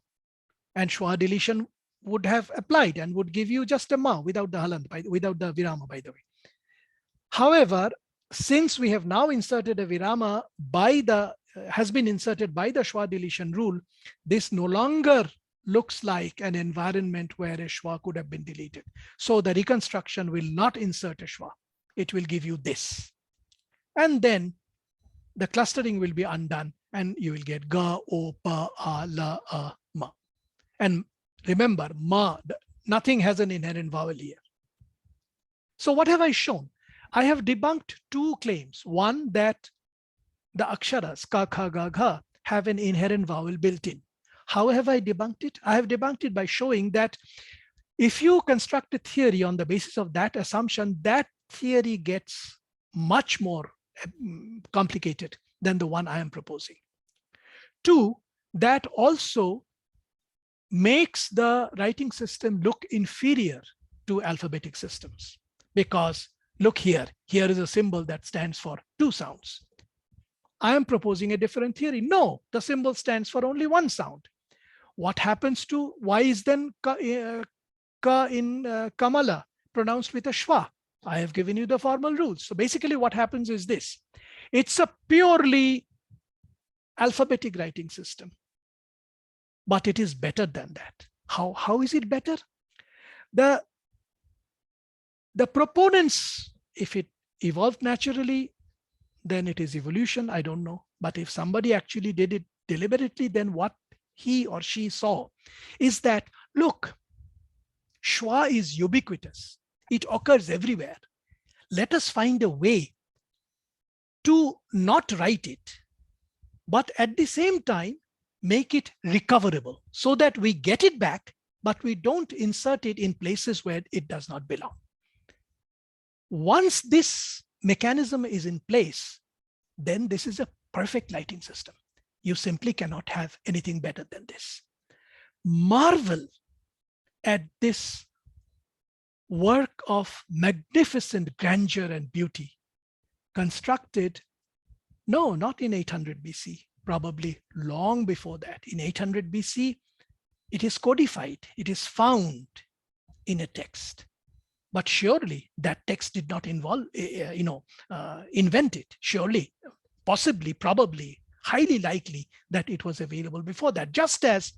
and schwa deletion would have applied and would give you just a ma without the halant, without the virama, by the way. However, since we have now inserted a virama has been inserted by the schwa deletion rule, this no longer looks like an environment where a schwa could have been deleted. So the reconstruction will not insert a schwa. It will give you this. And then the clustering will be undone and you will get ga, o, pa, a, la, a, ma. And remember, ma, nothing has an inherent vowel here. So what have I shown? I have debunked two claims. One, that the aksharas, ka, kha, ga, gha, have an inherent vowel built in. How have I debunked it? I have debunked it by showing that if you construct a theory on the basis of that assumption, that theory gets much more complicated than the one I am proposing. Two, that also makes the writing system look inferior to alphabetic systems. Because look here is a symbol that stands for two sounds. I am proposing a different theory. No, the symbol stands for only one sound. What happens to, why is then ka in Kamala pronounced with a schwa? I have given you the formal rules. So basically what happens is this. It's a purely alphabetic writing system, but it is better than that. How is it better? The proponents, if it evolved naturally, then it is evolution, I don't know. But if somebody actually did it deliberately, then what he or she saw is that, look, schwa is ubiquitous. It occurs everywhere. Let us find a way to not write it, but at the same time, make it recoverable so that we get it back, but we don't insert it in places where it does not belong. Once this mechanism is in place, then this is a perfect lighting system. You simply cannot have anything better than this. Marvel at this work of magnificent grandeur and beauty constructed, no, not in 800 BC, probably long before that. In 800 BC, it is codified, it is found in a text. But surely that text did not invent it. Surely, possibly, probably, highly likely that it was available before that. Just as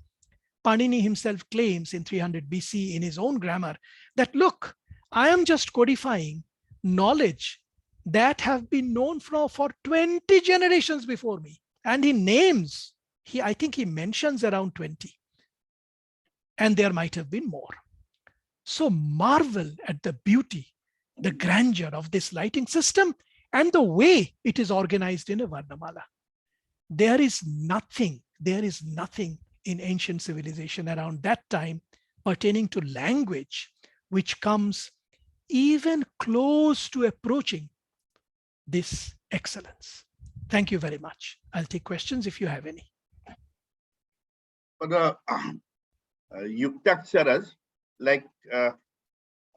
Panini himself claims in 300 BC in his own grammar that, look, I am just codifying knowledge that have been known for 20 generations before me. And he names, I think he mentions around 20. And there might have been more. So marvel at the beauty, the grandeur of this lighting system and the way it is organized in a Varnamala. There is nothing there is nothing in ancient civilization around that time pertaining to language which comes even close to approaching this excellence. Thank you very much. I'll take questions if you have any. For the yuktaksharas, like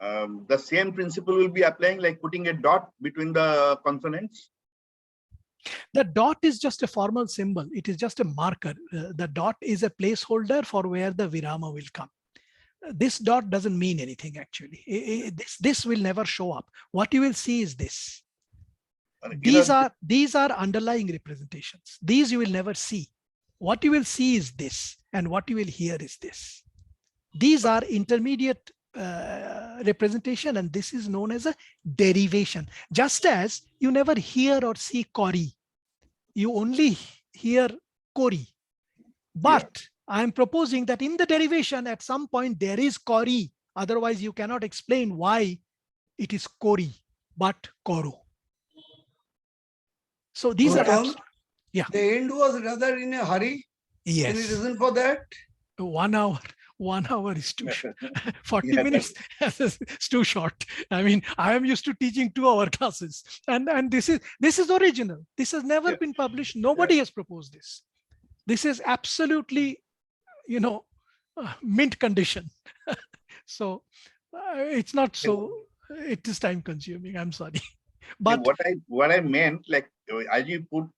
the same principle will be applying, like putting a dot between the consonants. The dot is just a formal symbol. It is just a marker. The dot is a placeholder for where the virama will come. This dot doesn't mean anything actually. This will never show up. What you will see is this. These are underlying representations. These you will never see. What you will see is this, and what you will hear is this. These are intermediate representation, and this is known as a derivation. Just as you never hear or see Kori, you only hear Kori. But I am proposing that in the derivation, at some point there is Kori. Otherwise, you cannot explain why it is Kori, but Koro. So these Gautam, are, yeah. The end was rather in a hurry. Yes. Any reason for that? 1 hour. 1 hour is too short. 40 Yeah. minutes is too short. I mean, I am used to teaching 2-hour classes, and this is original. This has never been published. Nobody has proposed this. This is absolutely, mint condition. So it's not so. It is time consuming. I'm sorry, but what I meant, like as you put,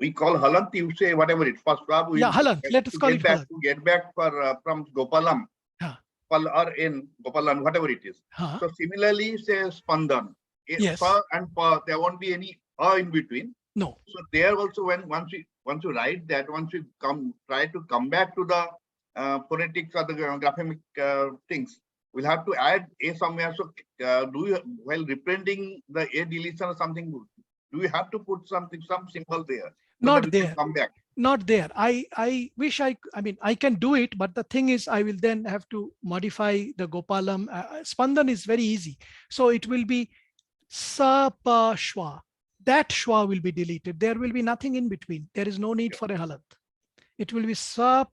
we call halant. You say whatever it first. halant. Let us call it halant. To get back from Gopalam, Pal or in Gopalam, whatever it is. So similarly, say spandan. Yes. Pa and pa, there won't be any in between. No. So there also, once you write that, once you try to come back to the phonetics or the graphemic things, we'll have to add a somewhere. So while reprinting the a deletion or something, do we have to put some symbol there? Not there. Come back. Not there. I wish I mean, I can do it, but the thing is, I will then have to modify the Gopalam. Spandan is very easy. So it will be sa, pa, shwa. That shwa will be deleted. There will be nothing in between. There is no need for a halat. It will be sa,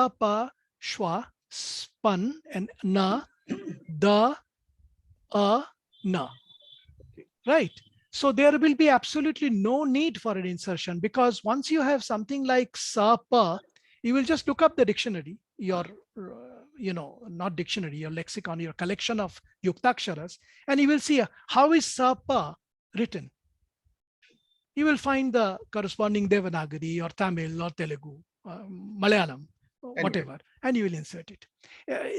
pa, shwa, span, and na, da, na. Right? So there will be absolutely no need for an insertion, because once you have something like sa, pa, you will just look up the dictionary, your, not dictionary, your lexicon, your collection of yuktaksharas, and you will see how is sa, pa written. You will find the corresponding Devanagari or Tamil or Telugu, Malayalam, whatever, and you will insert it.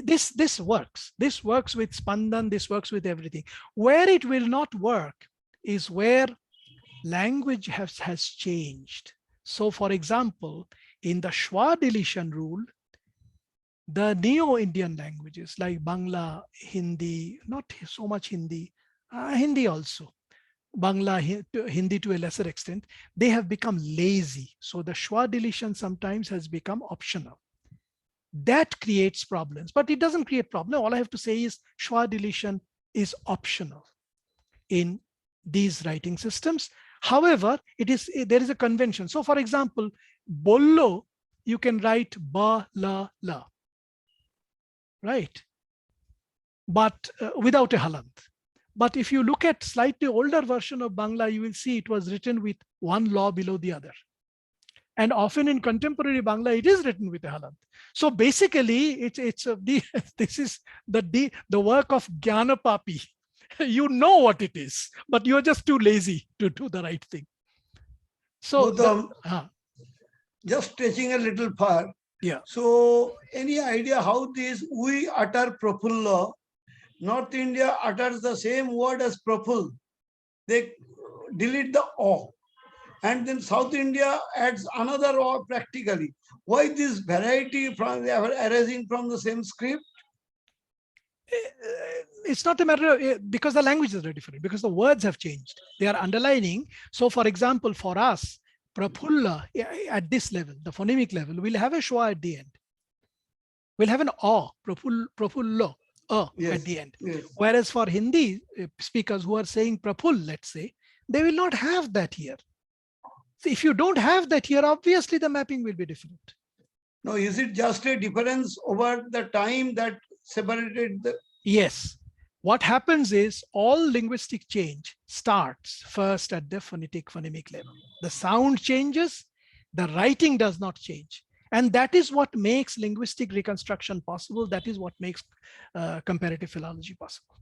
This works. This works with Spandan. This works with everything. Where it will not work is where language has changed. So, for example, in the Shwa deletion rule, the Neo-Indian languages like Bangla, Hindi, not so much Hindi, Hindi also, Bangla, Hindi to a lesser extent, they have become lazy. So the Shwa deletion sometimes has become optional. That creates problems, but it doesn't create problem. All I have to say is Shwa deletion is optional in these writing systems. However, there is a convention. So for example, Bollo, you can write ba, la, la, right? But without a halant. But if you look at slightly older version of Bangla, you will see it was written with one law below the other. And often in contemporary Bangla, it is written with a halant. So basically, this is the work of Jnanapapi. You know what it is, but you're just too lazy to do the right thing. So just stretching a little far. Yeah. So any idea how this we utter prafulla? North India utters the same word as praful. They delete the o. And then South India adds another o practically. Why this variety arising from the same script? It's not a matter of, because the languages are different, because the words have changed. They are underlining. So for example, for us, prafulla at this level, the phonemic level, we'll have a shwa at the end. We'll have an o, prafullo. Yes, at the end. Yes. Whereas for Hindi speakers who are saying praful, let's say, they will not have that here. So if you don't have that here, obviously the mapping will be different. No, is it just a difference over the time that separated the? Yes. What happens is all linguistic change starts first at the phonemic level. The sound changes, the writing does not change. And that is what makes linguistic reconstruction possible. That is what makes comparative philology possible.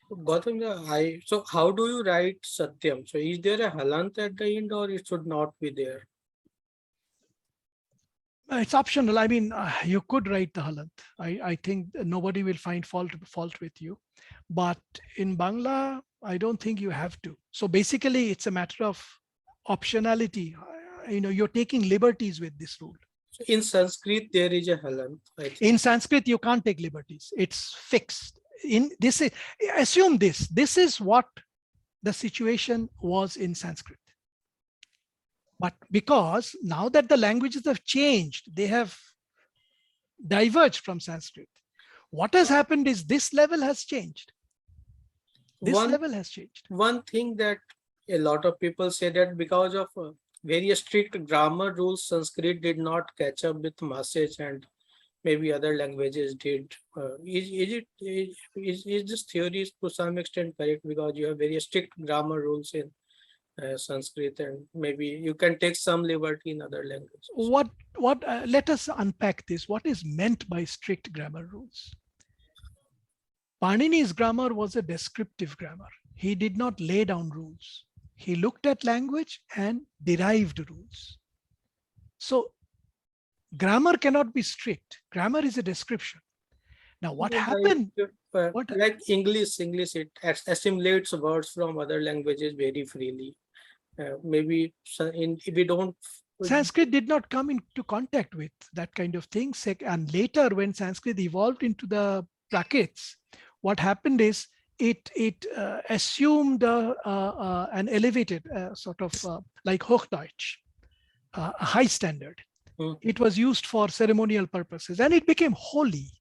Gautam, so how do you write Satyam? So is there a halant at the end or it should not be there? It's optional. I mean, you could write the halant. I think nobody will find fault with you. But in Bangla, I don't think you have to. So basically, it's a matter of optionality. You're taking liberties with this rule. So in Sanskrit, there is a halant. I think. In Sanskrit, you can't take liberties. It's fixed. Assume this. This is what the situation was in Sanskrit. But because now that the languages have changed, they have diverged from Sanskrit. What has happened is this level has changed. One thing that a lot of people say that because of very strict grammar rules, Sanskrit did not catch up with masses and maybe other languages did. Is this theory to some extent correct because you have very strict grammar rules in Sanskrit and maybe you can take some liberty in other languages? Let us unpack this. What is meant by strict grammar rules? Panini's grammar was a descriptive grammar. He did not lay down rules. He looked at language and derived rules. So grammar cannot be strict. Grammar is a description. Now what happened? Like English, it assimilates words from other languages very freely. Maybe if we don't. Sanskrit did not come into contact with that kind of thing. And later when Sanskrit evolved into the Prakrits, what happened is it assumed an elevated sort of like Hochdeutsch, a high standard. It was used for ceremonial purposes and it became holy.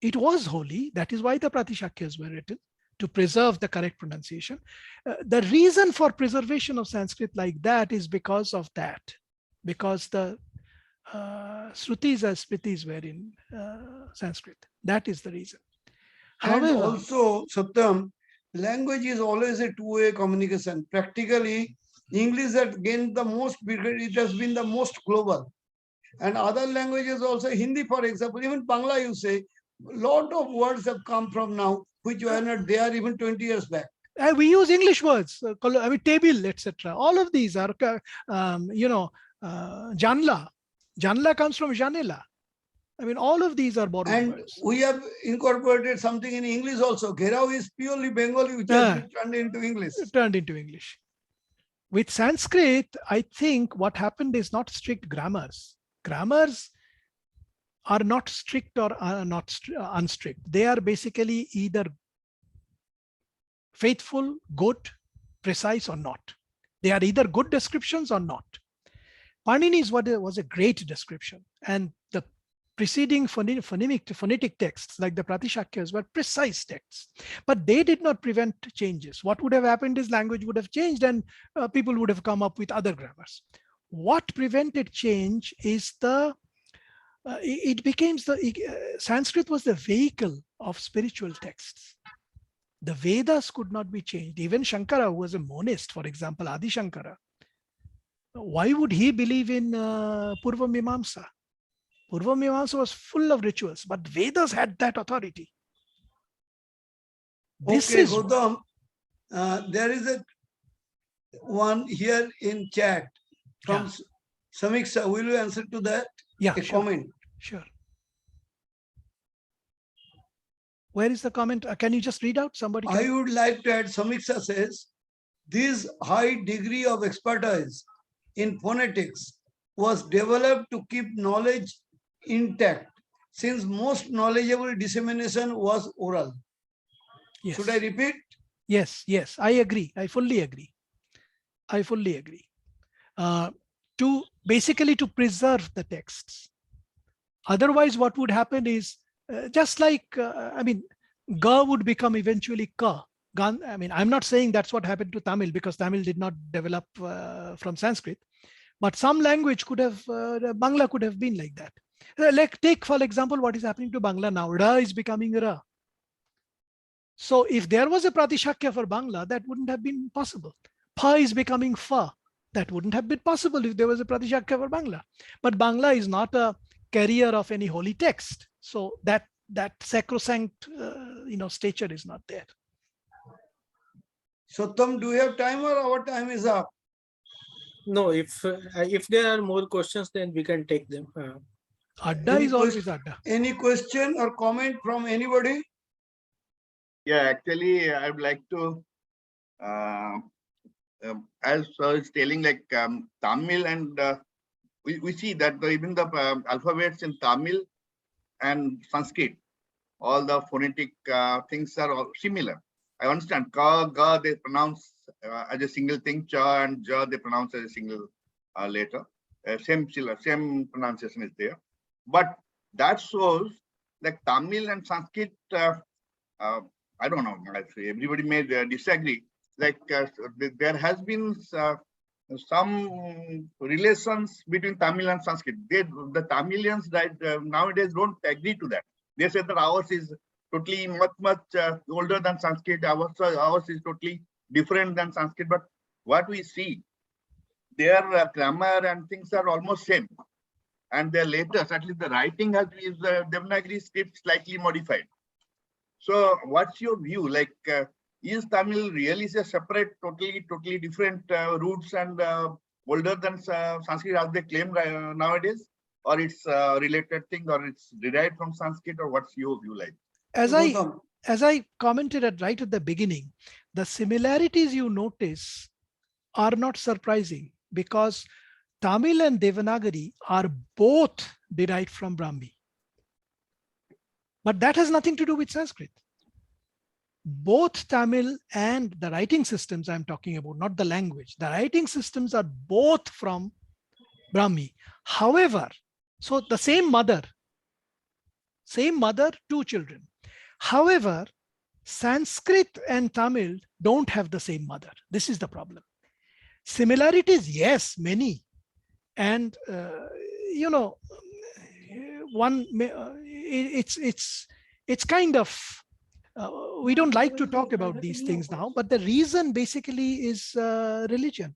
It was holy. That is why the Pratishakyas were written, to preserve the correct pronunciation. The reason for preservation of Sanskrit like that is because of that, because the Shrutis and Smritis were in Sanskrit. That is the reason. And also, Satyam, language is always a two-way communication. Practically, English has gained the most because it has been the most global. And other languages also, Hindi, for example, even Bangla, you say, a lot of words have come from now, which were not there even 20 years back. We use English words, I mean, table, etc. All of these are, Janla. Janla comes from Janela. I mean, all of these are borrowed words. We have incorporated something in English also. Gherao is purely Bengali, which has been turned into English. Turned into English. With Sanskrit, I think what happened is not strict grammars. Grammars are not strict or are not unstrict. They are basically either faithful, good, precise, or not. They are either good descriptions or not. Panini's was a great description, and the preceding phonetic texts like the Pratishakyas were precise texts, but they did not prevent changes. What would have happened is language would have changed and people would have come up with other grammars. What prevented change is Sanskrit was the vehicle of spiritual texts. The Vedas could not be changed. Even Shankara, who was a monist, for example, Adi Shankara, why would he believe in Purva Mimamsa? Purva Mimamsa was full of rituals, but Vedas had that authority. Gautam, there is one here in chat from Samiksha. Will you answer to that? Yeah, a comment. Sure. Where is the comment? Can you just read out? Somebody. I would like to add, Samiksha says, this high degree of expertise in phonetics was developed to keep knowledge intact, since most knowledgeable dissemination was oral. Yes. Should I repeat? Yes, I agree. I fully agree. Basically to preserve the texts. Otherwise, what would happen is just like, ga would become eventually ka. I mean, I'm not saying that's what happened to Tamil, because Tamil did not develop from Sanskrit, but some language could have, Bangla could have been like that. Like take for example, what is happening to Bangla now. Ra is becoming Ra. So if there was a Pratishakya for Bangla, that wouldn't have been possible. Pa is becoming Fa. That wouldn't have been possible if there was a Pratishakya for Bangla. But Bangla is not a carrier of any holy text. So that sacrosanct stature is not there. Satyam, do you have time or our time is up? No, if there are more questions, then we can take them. Adda Any is always Adda. Any question or comment from anybody? Yeah, actually, I would like to, as I was telling, like Tamil, and we see that even the alphabets in Tamil and Sanskrit, all the phonetic things are all similar. I understand ka, ga, they pronounce as a single thing, cha and ja, they pronounce as a single letter. Same pronunciation is there. But that shows like Tamil and Sanskrit, I don't know, everybody may disagree. Like there has been some relations between Tamil and Sanskrit. The Tamilians nowadays don't agree to that. They say that ours is totally much older than Sanskrit. Ours is totally different than Sanskrit. But what we see, their grammar and things are almost same. And their letters, at least the writing has is the Devanagari script slightly modified. So what's your view? Like, is Tamil really a separate, totally different roots and older than Sanskrit as they claim nowadays? Or it's a related thing, or it's derived from Sanskrit, or what's your view like? As I commented right at the beginning, the similarities you notice are not surprising, because Tamil and Devanagari are both derived from Brahmi. But that has nothing to do with Sanskrit. Both Tamil and the writing systems I'm talking about, not the language, the writing systems are both from Brahmi. However, so the same mother, two children. However, Sanskrit and Tamil don't have the same mother. This is the problem. Similarities, yes, many. And it's kind of, we don't like to talk about these things now, but the reason basically is religion.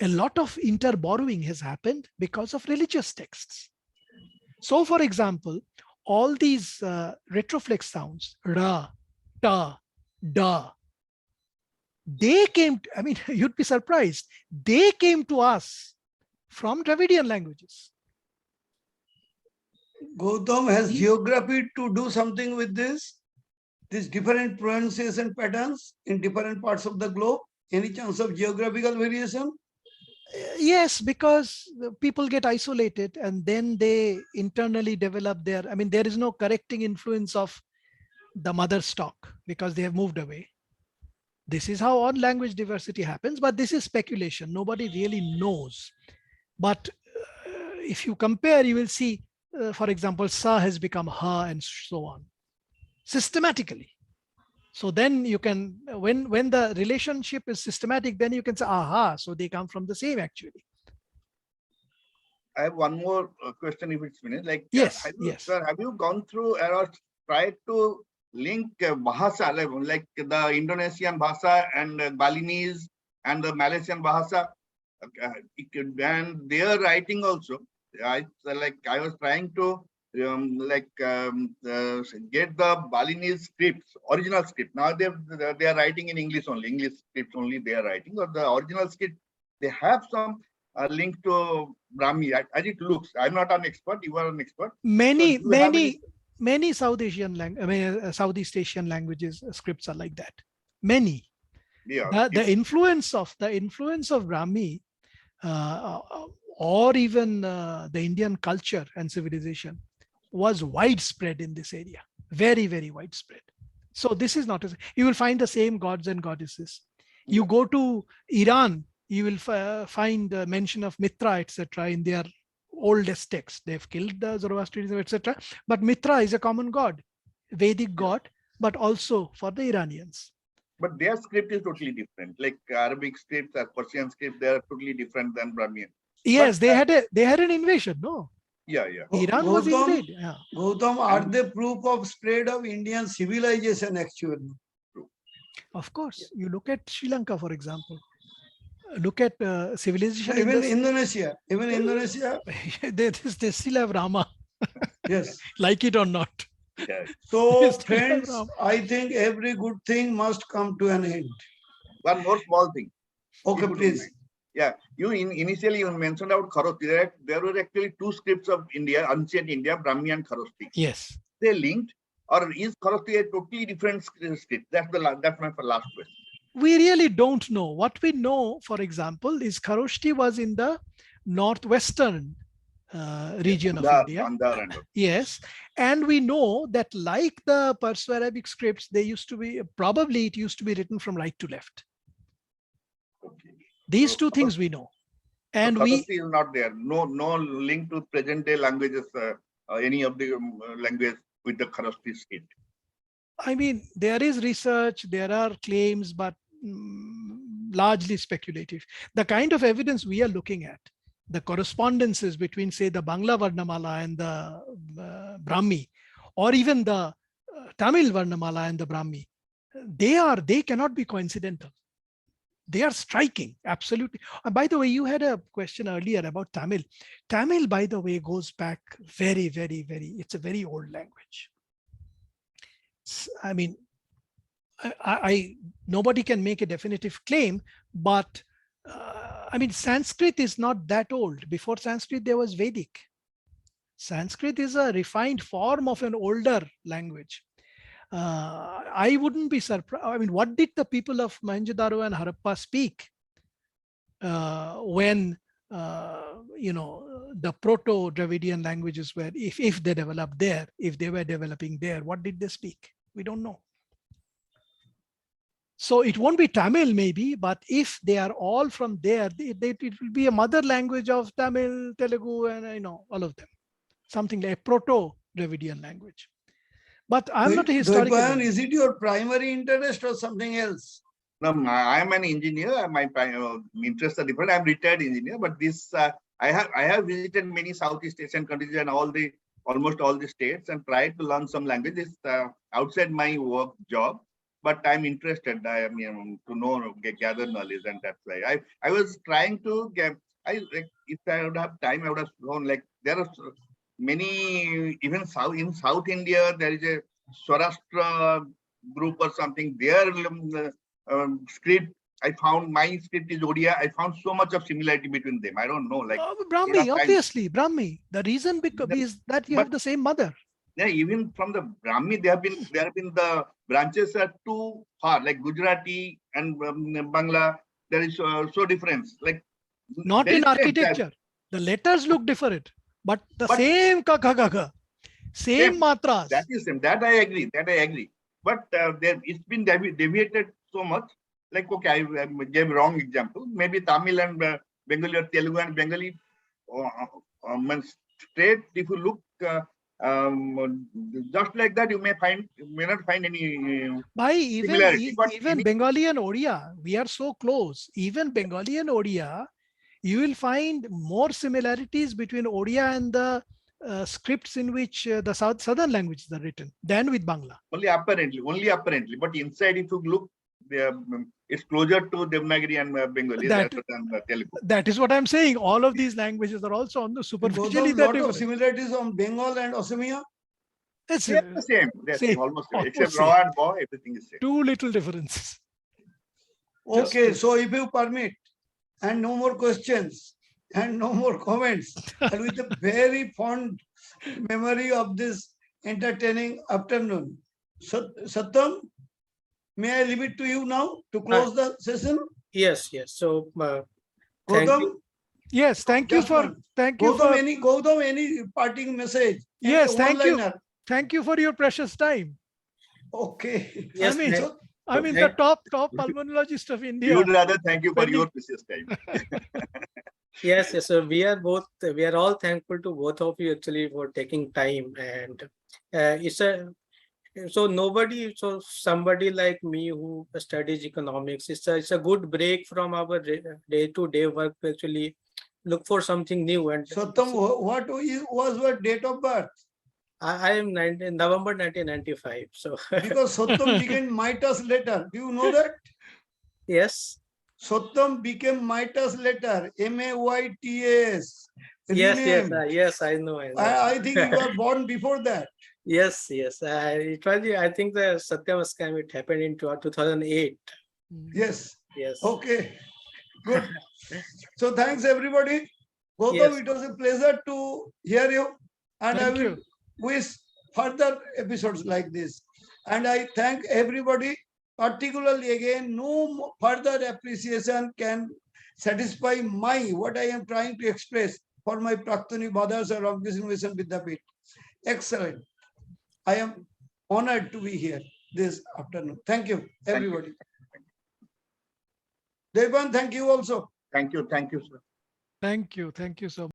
A lot of interborrowing has happened because of religious texts. So for example, all these retroflex sounds, ra, ta, da, they came, you'd be surprised, they came to us from Dravidian languages. Gautam, has geography to do something with this? These different pronunciation patterns in different parts of the globe? Any chance of geographical variation? Yes, because people get isolated and then they internally develop their, there is no correcting influence of the mother stock because they have moved away. This is how all language diversity happens, but this is speculation. Nobody really knows. But if you compare, you will see, for example, sa has become ha and so on, systematically. So then you can, when the relationship is systematic, then you can say, aha, so they come from the same actually. I have one more question if it's finished. Like, yes, sir, have you gone through or tried to link Bahasa, like the Indonesian Bahasa and Balinese and the Malaysian Bahasa, and their writing also? I was trying to get the Balinese scripts, original script. Now they are writing in English only, English scripts only they are writing, or the original script, they have some link to Brahmi, as it looks. I'm not an expert, you are an expert. Many Southeast Asian languages scripts are like that. Many. Yeah, the influence of Brahmi or even the Indian culture and civilization was widespread in this area, very, very widespread. So this is not, you will find the same gods and goddesses. You go to Iran, you will find the mention of Mitra, etc. in their oldest texts. They've killed the Zoroastrianism, etc. But Mitra is a common god, Vedic god, but also for the Iranians. But their script is totally different. Like Arabic scripts or Persian scripts, they are totally different than Brahmian. Yes, But, they had an invasion, no? Yeah, yeah. Iran was Gautam, invaded. Yeah. Gautam, are they proof of spread of Indian civilization actually? Of course, you look at Sri Lanka, for example. Look at civilization. Even in Indonesia, they still have Rama, yes. like it or not. Yeah. So They still have friends, Rama. I think every good thing must come to an end. One more small thing. Okay, If you don't please. mind. Yeah, initially you mentioned about Kharosti. There were actually two scripts of India, ancient India, Brahmi and Kharosti. Yes. They linked, or is Kharosti a totally different script? That's my last question. We really don't know. What we know, for example, is Kharoshti was in the northwestern region of India. Yes. And we know that like the Perso-Arabic scripts, they used to be, probably it used to be written from right to left. Okay. These So two things we know. And so we Kharosti is not there. No link to present day languages, any of the language with the Kharosti script. I mean, there is research, there are claims, but largely speculative. The kind of evidence we are looking at, the correspondences between, say, the Bangla Varnamala and the Brahmi, or even the Tamil Varnamala and the Brahmi, they cannot be coincidental. They are striking, absolutely. And by the way, you had a question earlier about Tamil. Tamil, by the way, goes back very, very, very, it's a very old language. I mean, nobody can make a definitive claim, but I mean, Sanskrit is not that old. Before Sanskrit, there was Vedic. Sanskrit is a refined form of an older language. I wouldn't be surprised. I mean, what did the people of Mohenjo-daro and Harappa speak when the Proto-Dravidian languages were, if they developed there, if they were developing there, what did they speak? We don't know. So it won't be Tamil maybe, but if they are all from there, it will be a mother language of Tamil, Telugu, and all of them. Something like a Proto-Dravidian language. But I'm not a historian. Is it your primary interest or something else? No, I am an engineer. My interests are different. I'm retired engineer, but this I have visited many Southeast Asian countries and almost all the states and tried to learn some languages outside my work job. But I'm interested. I mean, to know, gather knowledge, and that's why I was trying to get. If I would have time, I would have known. Like there are many, even in South India, there is a Swarashtra group or something. Their script, I found my script is Odia. I found so much of similarity between them. I don't know, like Brahmi, obviously Brahmi. The reason is that you have the same mother. Yeah, even from the Brahmi, there have been the branches are too far, like Gujarati and Bangla. There is so different. Like not in architecture. The letters look different, but same kaka, same matras. That is same. That I agree. But it's been deviated so much. Like okay, I gave wrong example. Maybe Tamil and Bengali or Telugu and Bengali straight. If you look. Just like that, you may not find any even Bengali and Odia, we are so close. Even Bengali and Odia, you will find more similarities between Odia and the scripts in which the southern languages are written than with Bangla. Only apparently. But inside, if you look, it's closer to Devanagari and Bengali than Telugu. That is what I'm saying. All of these languages are also on the superficially. A lot of similarities on Bengal and Assamese. It's the same. Same. Almost except Ra and Ba, everything is same. Too little differences. Okay, so if you permit, and no more questions and no more comments, and with a very fond memory of this entertaining afternoon, Satyam, may I leave it to you now to close the session? Yes. So, thank Gautam? you. Yes, thank you for Gautam, any parting message? Yes, thank you. Thank you for your precious time. Okay. Yes, I mean the top pulmonologist of India. You would rather thank you for your precious time. Yes. So we are all thankful to both of you actually for taking time, and So nobody, so somebody like me who studies economics, it's a good break from our day-to-day work to actually look for something new. And Satyam, what was your date of birth? I am November 1995. So Because Satyam became Midas later. Do you know that? yes, Satyam became Midas later. Maytas. yes, yes, Renamed. yes. I know, I know. I think you were born before that. Yes, yes. It was, I think the Satyam scam, it happened in 2008. Yes. Yes. Okay. Good. So thanks everybody. Gautam, Yes. it was a pleasure to hear you. And Thank I will you. wish further episodes like this. And I thank everybody, particularly again, no further appreciation can satisfy what I am trying to express for my Praktani brothers of this innovation Vidyapit. Excellent. I am honored to be here this afternoon. Thank you, Thank you. everybody. Devan, thank you also. Thank you, sir. Thank you. Thank you so much.